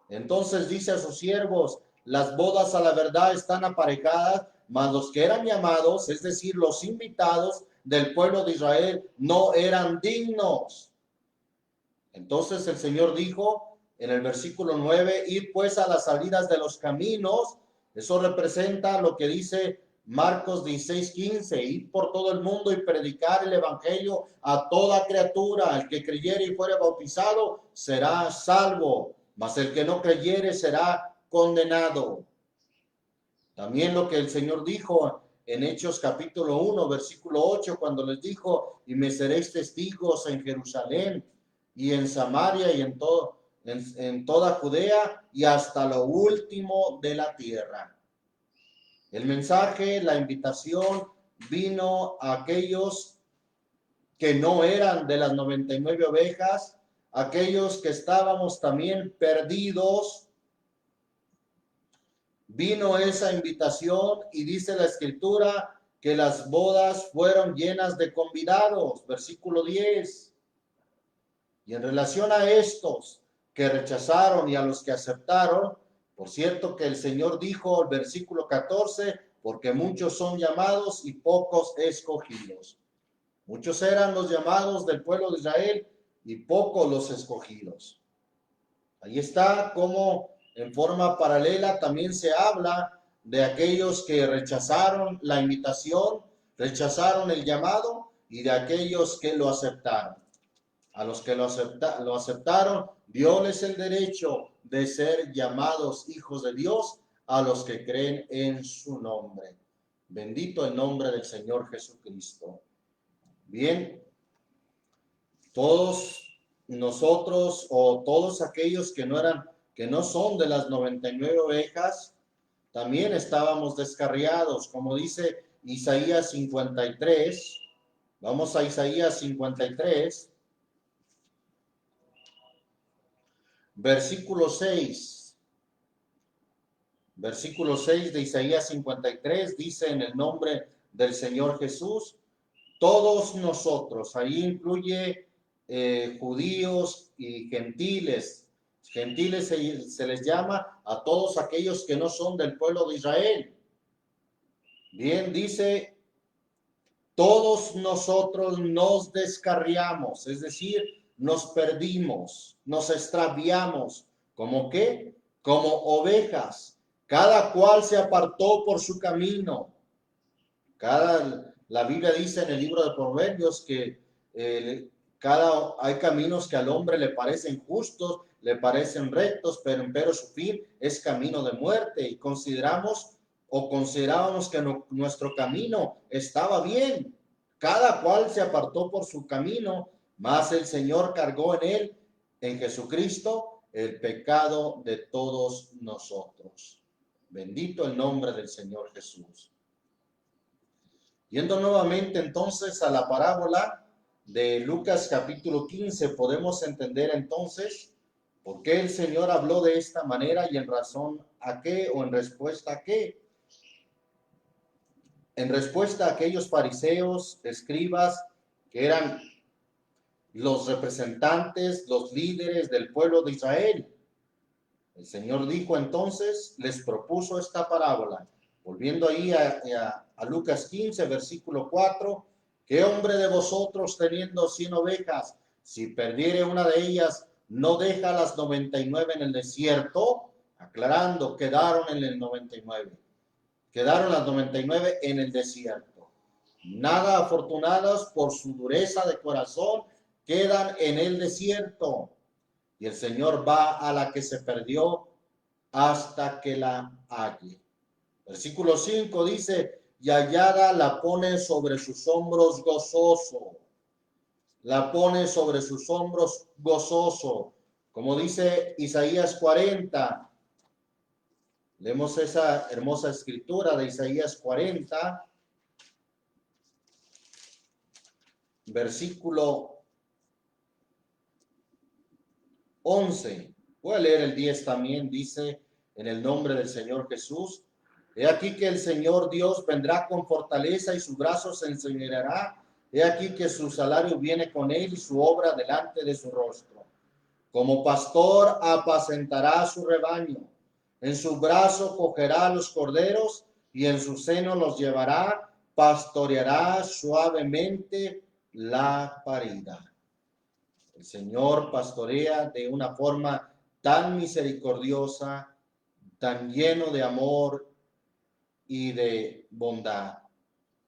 Entonces dice a sus siervos, las bodas a la verdad están aparejadas, mas los que eran llamados, es decir, los invitados del pueblo de Israel, no eran dignos. Entonces el Señor dijo en el versículo 9, id pues a las salidas de los caminos. Eso representa lo que dice Marcos 16:15, ir por todo el mundo y predicar el evangelio a toda criatura. El que creyere y fuere bautizado será salvo, mas el que no creyere será condenado. También lo que el Señor dijo en Hechos capítulo 1, versículo 8, cuando les dijo, y me seréis testigos en Jerusalén y en Samaria y en toda Judea y hasta lo último de la tierra. El mensaje, la invitación vino a aquellos que no eran de las 99 ovejas, aquellos que estábamos también perdidos. Vino esa invitación y dice la Escritura que las bodas fueron llenas de convidados. Versículo 10. Y en relación a estos que rechazaron y a los que aceptaron, por cierto que el Señor dijo, el versículo 14, porque muchos son llamados y pocos escogidos. Muchos eran los llamados del pueblo de Israel y pocos los escogidos. Ahí está como en forma paralela también se habla de aquellos que rechazaron la invitación, rechazaron el llamado y de aquellos que lo aceptaron. A los que lo aceptaron, dióles el derecho de ser llamados hijos de Dios a los que creen en su nombre. Bendito el nombre del Señor Jesucristo. Bien, todos nosotros o todos aquellos que no son de las 99 ovejas, también estábamos descarriados, como dice Isaías 53. Vamos a Isaías 53. Versículo 6. Versículo 6 de Isaías 53 dice en el nombre del Señor Jesús, todos nosotros, ahí incluye judíos y gentiles. Gentiles se les llama a todos aquellos que no son del pueblo de Israel. Bien, dice, todos nosotros nos descarriamos, es decir, nos perdimos, nos extraviamos. ¿Cómo qué? Como ovejas. Cada cual se apartó por su camino. La Biblia dice en el libro de Proverbios que hay caminos que al hombre le parecen justos, le parecen rectos, pero su fin es camino de muerte. Y considerábamos que nuestro camino estaba bien. Cada cual se apartó por su camino, mas el Señor cargó en él, en Jesucristo, el pecado de todos nosotros. Bendito el nombre del Señor Jesús. Yendo nuevamente entonces a la parábola de Lucas capítulo 15, podemos entender entonces por qué el Señor habló de esta manera y en razón a qué o en respuesta a qué. En respuesta a aquellos fariseos, escribas, que eran los representantes, los líderes del pueblo de Israel. El Señor dijo entonces, les propuso esta parábola. Volviendo ahí a Lucas 15, versículo 4, ¿qué hombre de vosotros teniendo 100 ovejas, si perdiere una de ellas, no deja las 99 en el desierto? Aclarando, quedaron en el 99. Quedaron las 99 en el desierto. Nada afortunadas por su dureza de corazón, quedan en el desierto. Y el Señor va a la que se perdió hasta que la halle. Versículo 5 dice, y hallada la pone sobre sus hombros gozoso. La pone sobre sus hombros gozoso. Como dice Isaías 40. Leemos esa hermosa escritura de Isaías 40. Versículo 11. Voy a leer el 10 también. Dice, en el nombre del Señor Jesús. He aquí que el Señor Dios vendrá con fortaleza y su brazo se enseñoreará. He aquí que su salario viene con él y su obra delante de su rostro. Como pastor apacentará su rebaño. En su brazo cogerá a los corderos y en su seno los llevará. Pastoreará suavemente la parida. El Señor pastorea de una forma tan misericordiosa, tan lleno de amor y de bondad.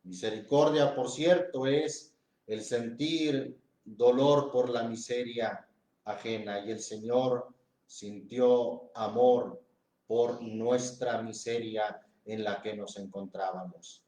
Misericordia, por cierto, es el sentir dolor por la miseria ajena, y el Señor sintió amor por nuestra miseria en la que nos encontrábamos.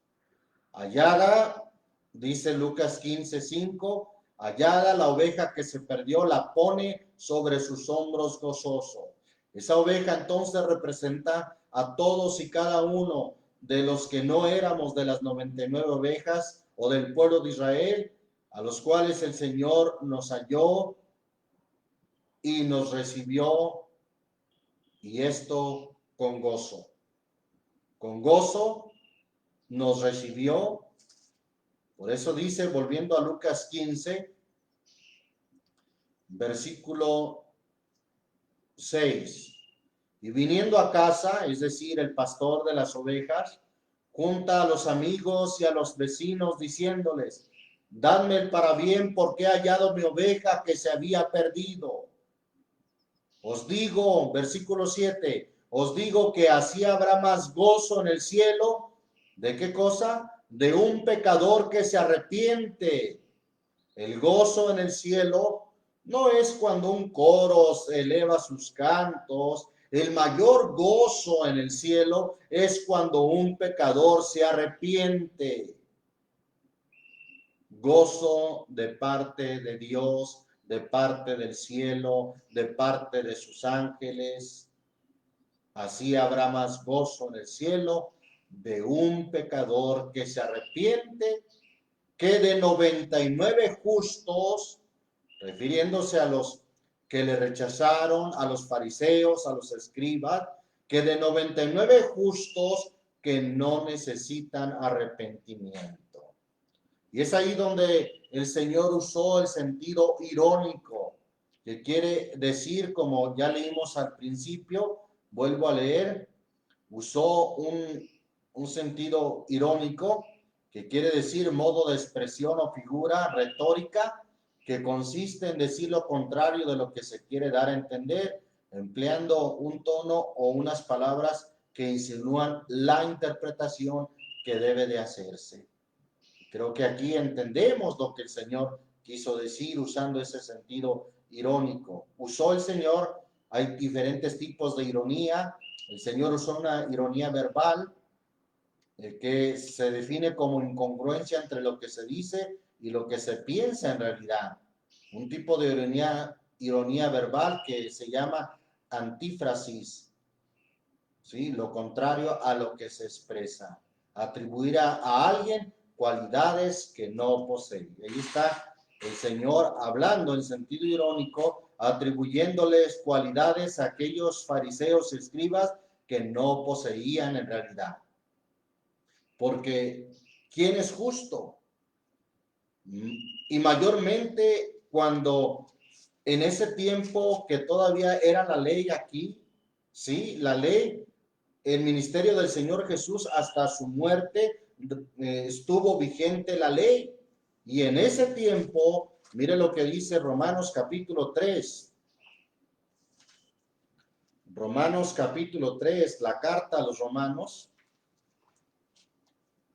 Hallada, dice Lucas 15:5, hallada la oveja que se perdió, la pone sobre sus hombros gozoso. Esa oveja entonces representa a todos y cada uno de los que no éramos de las 99 ovejas o del pueblo de Israel, a los cuales el Señor nos halló y nos recibió, y esto con gozo. Con gozo nos recibió Por eso dice, volviendo a Lucas 15, versículo 6. Y viniendo a casa, es decir, el pastor de las ovejas, junta a los amigos y a los vecinos diciéndoles, dadme el parabién porque he hallado mi oveja que se había perdido. Os digo, versículo 7, os digo que así habrá más gozo en el cielo. ¿De qué cosa? De un pecador que se arrepiente. El gozo en el cielo no es cuando un coro eleva sus cantos. El mayor gozo en el cielo es cuando un pecador se arrepiente. Gozo de parte de Dios, de parte del cielo, de parte de sus ángeles. Así habrá más gozo en el cielo de un pecador que se arrepiente que de 99 justos, refiriéndose a los que le rechazaron, a los fariseos, a los escribas, que de 99 justos que no necesitan arrepentimiento. Y es ahí donde el Señor usó el sentido irónico, que quiere decir, como ya leímos al principio, vuelvo a leer, usó un sentido irónico, que quiere decir modo de expresión o figura retórica, que consiste en decir lo contrario de lo que se quiere dar a entender, empleando un tono o unas palabras que insinúan la interpretación que debe de hacerse. Creo que aquí entendemos lo que el Señor quiso decir usando ese sentido irónico. Usó el Señor, hay diferentes tipos de ironía. El Señor usó una ironía verbal que se define como incongruencia entre lo que se dice y lo que se piensa en realidad. Un tipo de ironía verbal que se llama antífrasis, ¿sí? Lo contrario a lo que se expresa. Atribuir a alguien cualidades que no posee. Ahí está el Señor hablando en sentido irónico, atribuyéndoles cualidades a aquellos fariseos y escribas que no poseían en realidad. Porque ¿quién es justo? Y mayormente cuando en ese tiempo que todavía era la ley aquí, ¿sí? La ley, el ministerio del Señor Jesús hasta su muerte estuvo vigente la ley. Y en ese tiempo, mire lo que dice Romanos capítulo 3. Romanos capítulo 3, la carta a los Romanos,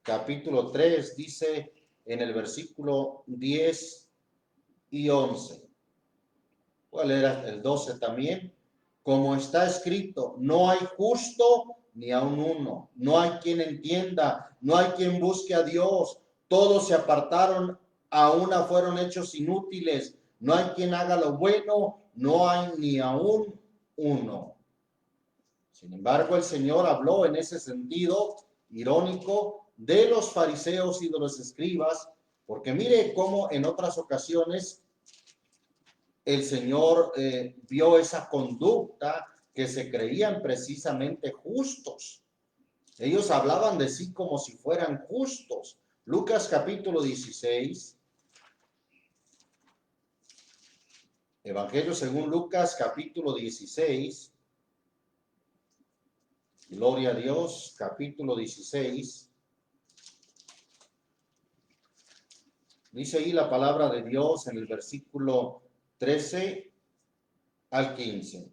capítulo 3, dice en el versículo 10 y 11. ¿Cuál era el 12 también? Como está escrito, no hay justo ni aun uno, no hay quien entienda, no hay quien busque a Dios, todos se apartaron, a una fueron hechos inútiles, no hay quien haga lo bueno, no hay ni aun uno. Sin embargo, el Señor habló en ese sentido irónico de los fariseos y de los escribas, porque mire cómo en otras ocasiones el Señor vio esa conducta que se creían precisamente justos. Ellos hablaban de sí como si fueran justos. Lucas capítulo 16. Evangelio según Lucas capítulo 16. Gloria a Dios, capítulo 16. Dice ahí la palabra de Dios en el versículo 13 al 15.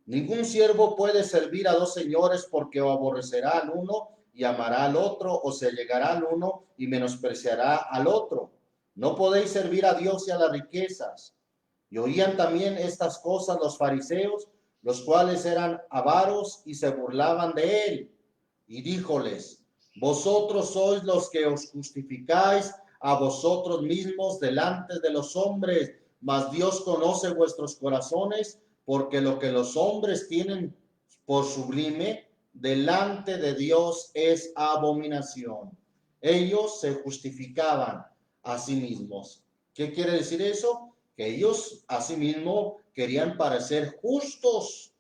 Ningún siervo puede servir a dos señores, porque o aborrecerá al uno y amará al otro, o se allegará al uno y menospreciará al otro. No podéis servir a Dios y a las riquezas. Y oían también estas cosas los fariseos, los cuales eran avaros y se burlaban de él. Y díjoles: vosotros sois los que os justificáis a vosotros mismos delante de los hombres, mas Dios conoce vuestros corazones, porque lo que los hombres tienen por sublime delante de Dios es abominación. Ellos se justificaban a sí mismos. ¿Qué quiere decir eso? Que ellos a sí mismos querían parecer justos,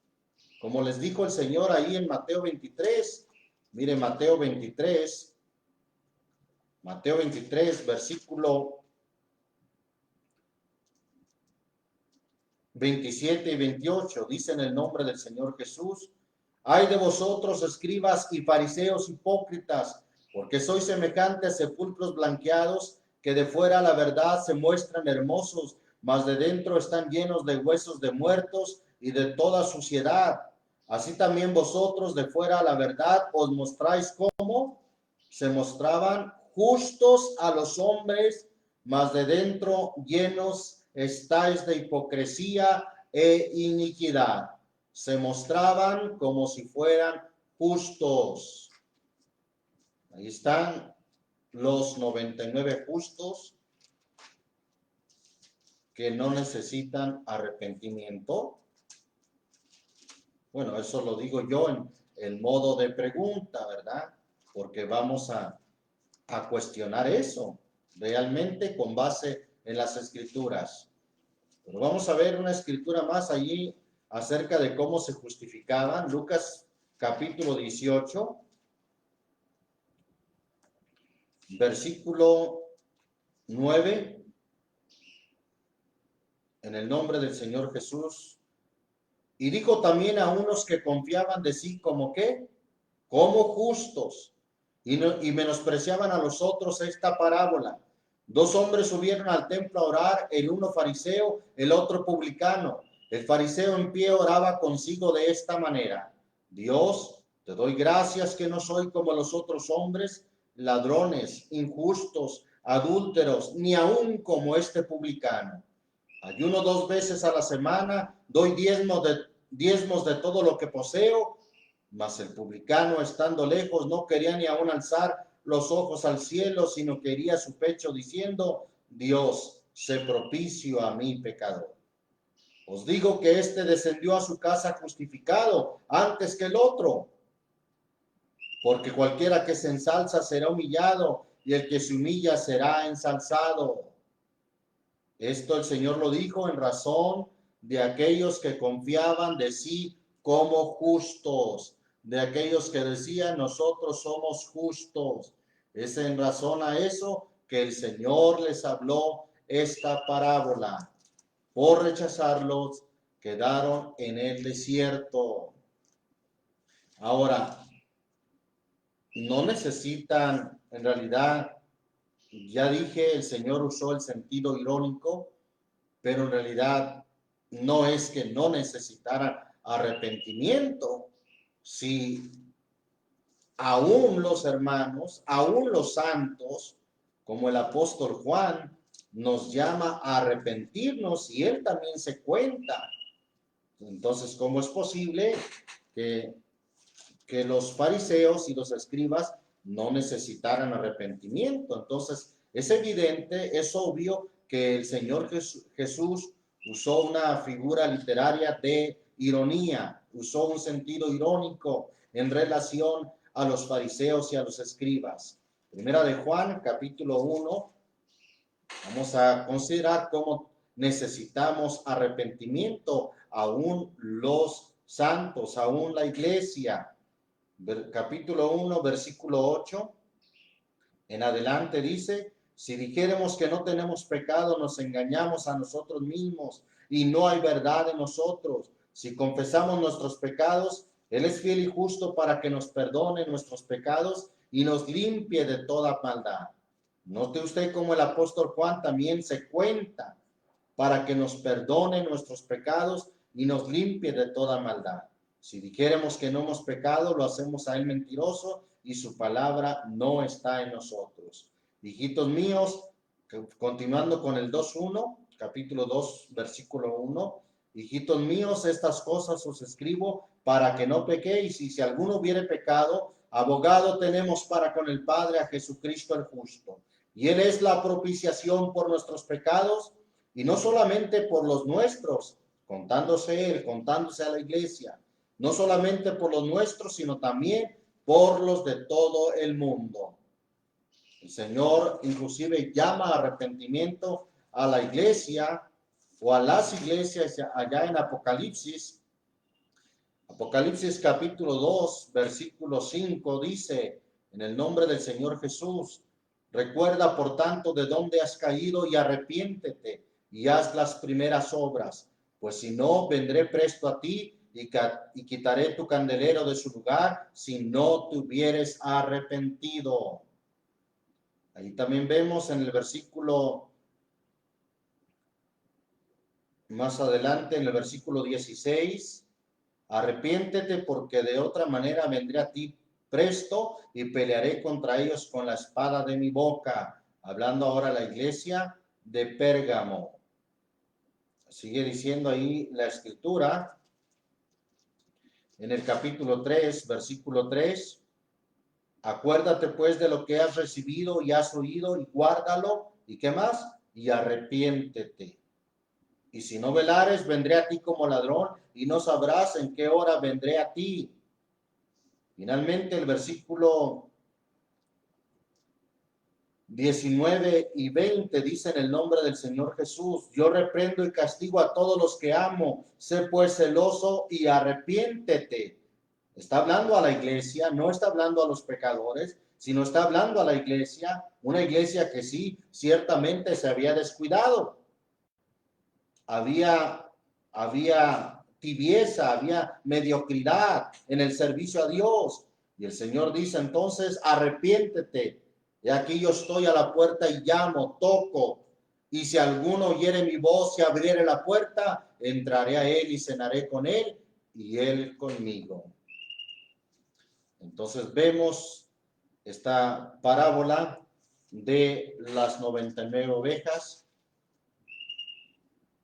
como les dijo el Señor ahí en Mateo 23. Mire, Mateo 23, Mateo 23, versículo 27 y 28, dice en el nombre del Señor Jesús: ay de vosotros, escribas y fariseos hipócritas, porque sois semejantes a sepulcros blanqueados, que de fuera la verdad se muestran hermosos, mas de dentro están llenos de huesos de muertos y de toda suciedad. Así también vosotros de fuera la verdad os mostráis como se mostraban justos a los hombres, mas de dentro llenos estáis de hipocresía e iniquidad. Se mostraban como si fueran justos. Ahí están los 99 justos que no necesitan arrepentimiento. Bueno, eso lo digo yo en el modo de pregunta, ¿verdad? Porque vamos a cuestionar eso realmente con base en las escrituras. Pero vamos a ver una escritura más allí acerca de cómo se justificaban. Lucas capítulo 18, versículo 9. En el nombre del Señor Jesús. Y dijo también a unos que confiaban de sí como ¿qué? Como justos, y menospreciaban a los otros esta parábola. Dos hombres subieron al templo a orar, el uno fariseo, el otro publicano. El fariseo en pie oraba consigo de esta manera: Dios, te doy gracias que no soy como los otros hombres, ladrones, injustos, adúlteros, ni aun como este publicano. Ayuno 2 veces a la semana, doy diezmos de todo lo que poseo. Mas el publicano, estando lejos, no quería ni aún alzar los ojos al cielo, sino que hería su pecho diciendo: Dios, sé propicio a mí, pecador. Os digo que éste descendió a su casa justificado antes que el otro. Porque cualquiera que se ensalza será humillado, y el que se humilla será ensalzado. Esto el Señor lo dijo en razón de aquellos que confiaban de sí como justos, de aquellos que decían: nosotros somos justos. Es en razón a eso que el Señor les habló esta parábola. Por rechazarlos, quedaron en el desierto. Ahora, no necesitan, en realidad, ya dije, el Señor usó el sentido irónico, pero en realidad no es que no necesitaran arrepentimiento. Si aún los hermanos, aún los santos, como el apóstol Juan, nos llama a arrepentirnos y él también se cuenta. Entonces, ¿cómo es posible que los fariseos y los escribas no necesitaran arrepentimiento? Entonces, es evidente, es obvio que el Señor Jesús usó una figura literaria de ironía, usó un sentido irónico en relación a los fariseos y a los escribas. Primera de Juan, capítulo 1, vamos a considerar cómo necesitamos arrepentimiento, aún los santos, aún la iglesia. Capítulo 1, versículo 8 en adelante dice: si dijéramos que no tenemos pecado, nos engañamos a nosotros mismos y no hay verdad en nosotros. Si confesamos nuestros pecados, Él es fiel y justo para que nos perdone nuestros pecados y nos limpie de toda maldad. Note usted cómo el apóstol Juan también se cuenta para que nos perdone nuestros pecados y nos limpie de toda maldad. Si dijéramos que no hemos pecado, lo hacemos a Él mentiroso y su palabra no está en nosotros. Hijitos míos, continuando con el 2.1, capítulo 2, versículo 1, hijitos míos, estas cosas os escribo para que no pequéis, y si alguno hubiere pecado, abogado tenemos para con el Padre, a Jesucristo el justo. Y Él es la propiciación por nuestros pecados, y no solamente por los nuestros, contándose Él, contándose a la iglesia, no solamente por los nuestros, sino también por los de todo el mundo. El Señor inclusive llama a arrepentimiento a la iglesia o a las iglesias allá en Apocalipsis. Apocalipsis capítulo 2, versículo 5 dice: en el nombre del Señor Jesús, Recuerda, por tanto, de dónde has caído y arrepiéntete y haz las primeras obras, pues si no, vendré presto a ti y quitaré tu candelero de su lugar si no te hubieres arrepentido. Ahí también vemos en el versículo más adelante, en el versículo 16, arrepiéntete porque de otra manera vendré a ti presto y pelearé contra ellos con la espada de mi boca. Hablando ahora la iglesia de Pérgamo. Sigue diciendo ahí la escritura en el capítulo 3, versículo 3. Acuérdate pues de lo que has recibido y has oído y guárdalo. ¿Y qué más? Y arrepiéntete. Y si no velares, vendré a ti como ladrón y no sabrás en qué hora vendré a ti. Finalmente, el versículo 19 y 20 dicen el nombre del Señor Jesús: yo reprendo y castigo a todos los que amo, sé pues celoso y arrepiéntete. Está hablando a la iglesia, no está hablando a los pecadores, sino está hablando a la iglesia, una iglesia que sí, ciertamente se había descuidado. Había tibieza, había mediocridad en el servicio a Dios. Y el Señor dice entonces, arrepiéntete. Y aquí yo estoy a la puerta y llamo, toco. Y si alguno oyere mi voz y abriere la puerta, entraré a él y cenaré con él y él conmigo. Entonces vemos esta parábola de las 99 ovejas.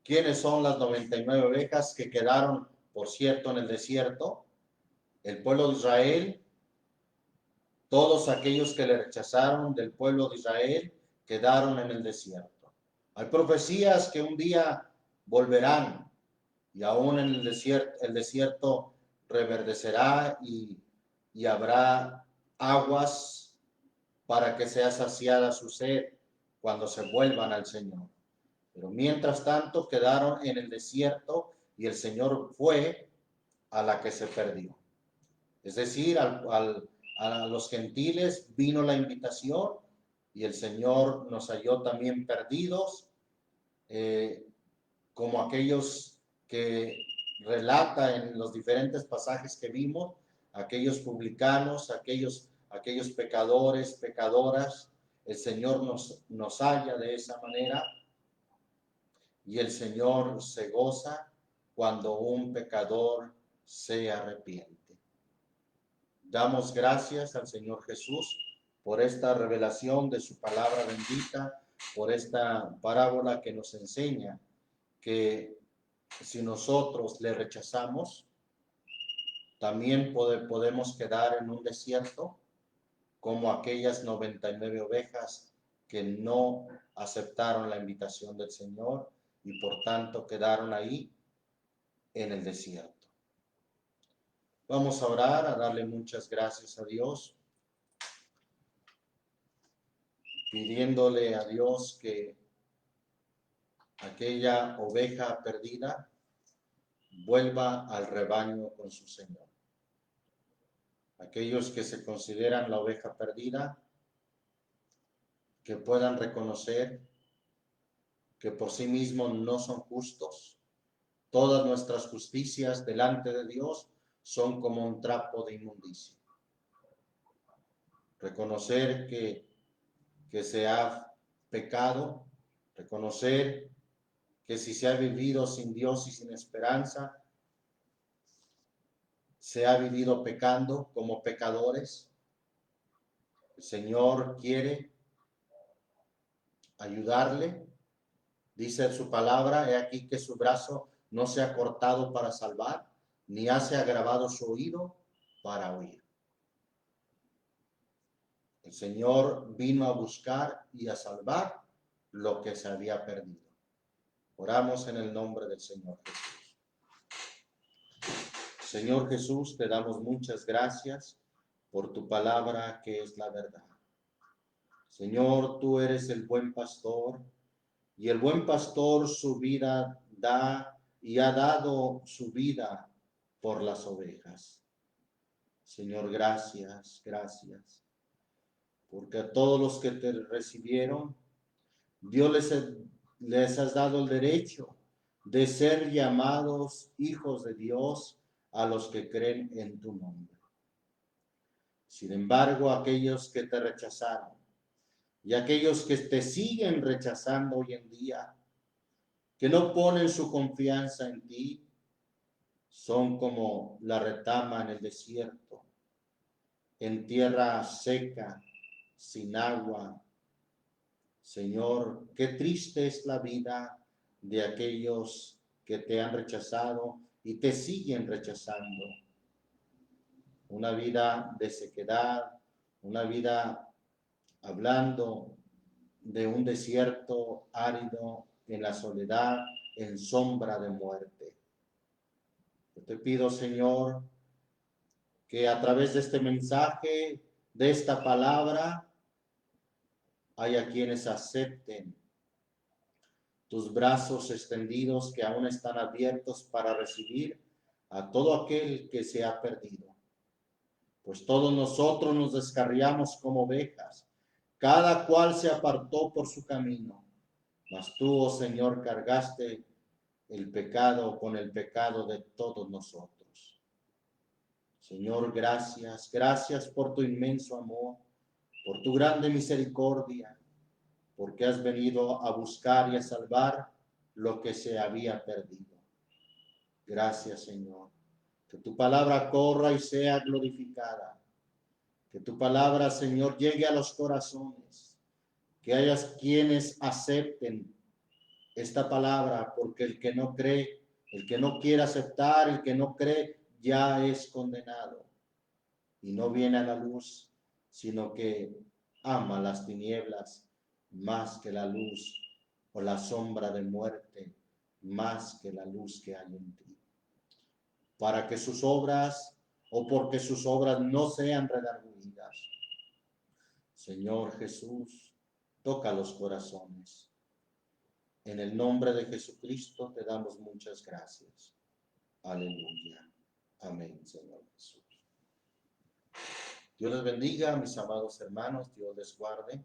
¿Quiénes son las 99 ovejas que quedaron, por cierto, en el desierto? El pueblo de Israel. Todos aquellos que le rechazaron del pueblo de Israel quedaron en el desierto. Hay profecías que un día volverán y aún en el desierto reverdecerá y habrá aguas para que sea saciada su sed cuando se vuelvan al Señor. Pero mientras tanto quedaron en el desierto y el Señor fue a la que se perdió. Es decir, a los gentiles vino la invitación y el Señor nos halló también perdidos, como aquellos que relata en los diferentes pasajes que vimos, aquellos publicanos, aquellos pecadores, pecadoras. El Señor nos halla de esa manera y el Señor se goza cuando un pecador se arrepiente. Damos gracias al Señor Jesús por esta revelación de su palabra bendita, por esta parábola que nos enseña que si nosotros le rechazamos, también podemos quedar en un desierto como aquellas 99 ovejas que no aceptaron la invitación del Señor y por tanto quedaron ahí en el desierto. Vamos a orar, a darle muchas gracias a Dios, pidiéndole a Dios que aquella oveja perdida vuelva al rebaño con su Señor. Aquellos que se consideran la oveja perdida, que puedan reconocer que por sí mismos no son justos. Todas nuestras justicias delante de Dios son como un trapo de inmundicia. Reconocer que se ha pecado, reconocer que si se ha vivido sin Dios y sin esperanza, se ha vivido pecando como pecadores. El Señor quiere ayudarle. Dice en su palabra, he aquí que su brazo no se ha cortado para salvar, ni hace agravado su oído para oír. El Señor vino a buscar y a salvar lo que se había perdido. Oramos en el nombre del Señor Jesús. Señor Jesús, te damos muchas gracias por tu palabra que es la verdad. Señor, tú eres el buen pastor y el buen pastor su vida da y ha dado su vida por las ovejas. Señor, gracias, gracias. porque a todos los que te recibieron, Dios les has dado el derecho de ser llamados hijos de Dios a los que creen en tu nombre. Sin embargo, aquellos que te rechazaron y aquellos que te siguen rechazando hoy en día, que no ponen su confianza en ti, son como la retama en el desierto, en tierra seca, sin agua. Señor, qué triste es la vida de aquellos que te han rechazado y te siguen rechazando. Una vida de sequedad, una vida hablando de un desierto árido en la soledad, en sombra de muerte. Yo te pido, Señor, que a través de este mensaje, de esta palabra, haya quienes acepten tus brazos extendidos que aún están abiertos para recibir a todo aquel que se ha perdido. Pues todos nosotros nos descarriamos como ovejas, cada cual se apartó por su camino, mas tú, oh Señor, cargaste el pecado con el pecado de todos nosotros. Señor, gracias, gracias por tu inmenso amor, por tu grande misericordia, porque has venido a buscar y a salvar lo que se había perdido. Gracias, Señor. Que tu palabra corra y sea glorificada. Que tu palabra, Señor, llegue a los corazones. Que haya quienes acepten esta palabra, porque el que no cree, el que no quiere aceptar, el que no cree, ya es condenado. Y no viene a la luz, sino que ama las tinieblas más que la luz, o la sombra de muerte más que la luz que hay en ti. Para que sus obras, o porque sus obras no sean redargüidas. Señor Jesús, toca los corazones. En el nombre de Jesucristo te damos muchas gracias. Aleluya. Amén, Señor Jesús. Dios les bendiga, mis amados hermanos. Dios les guarde.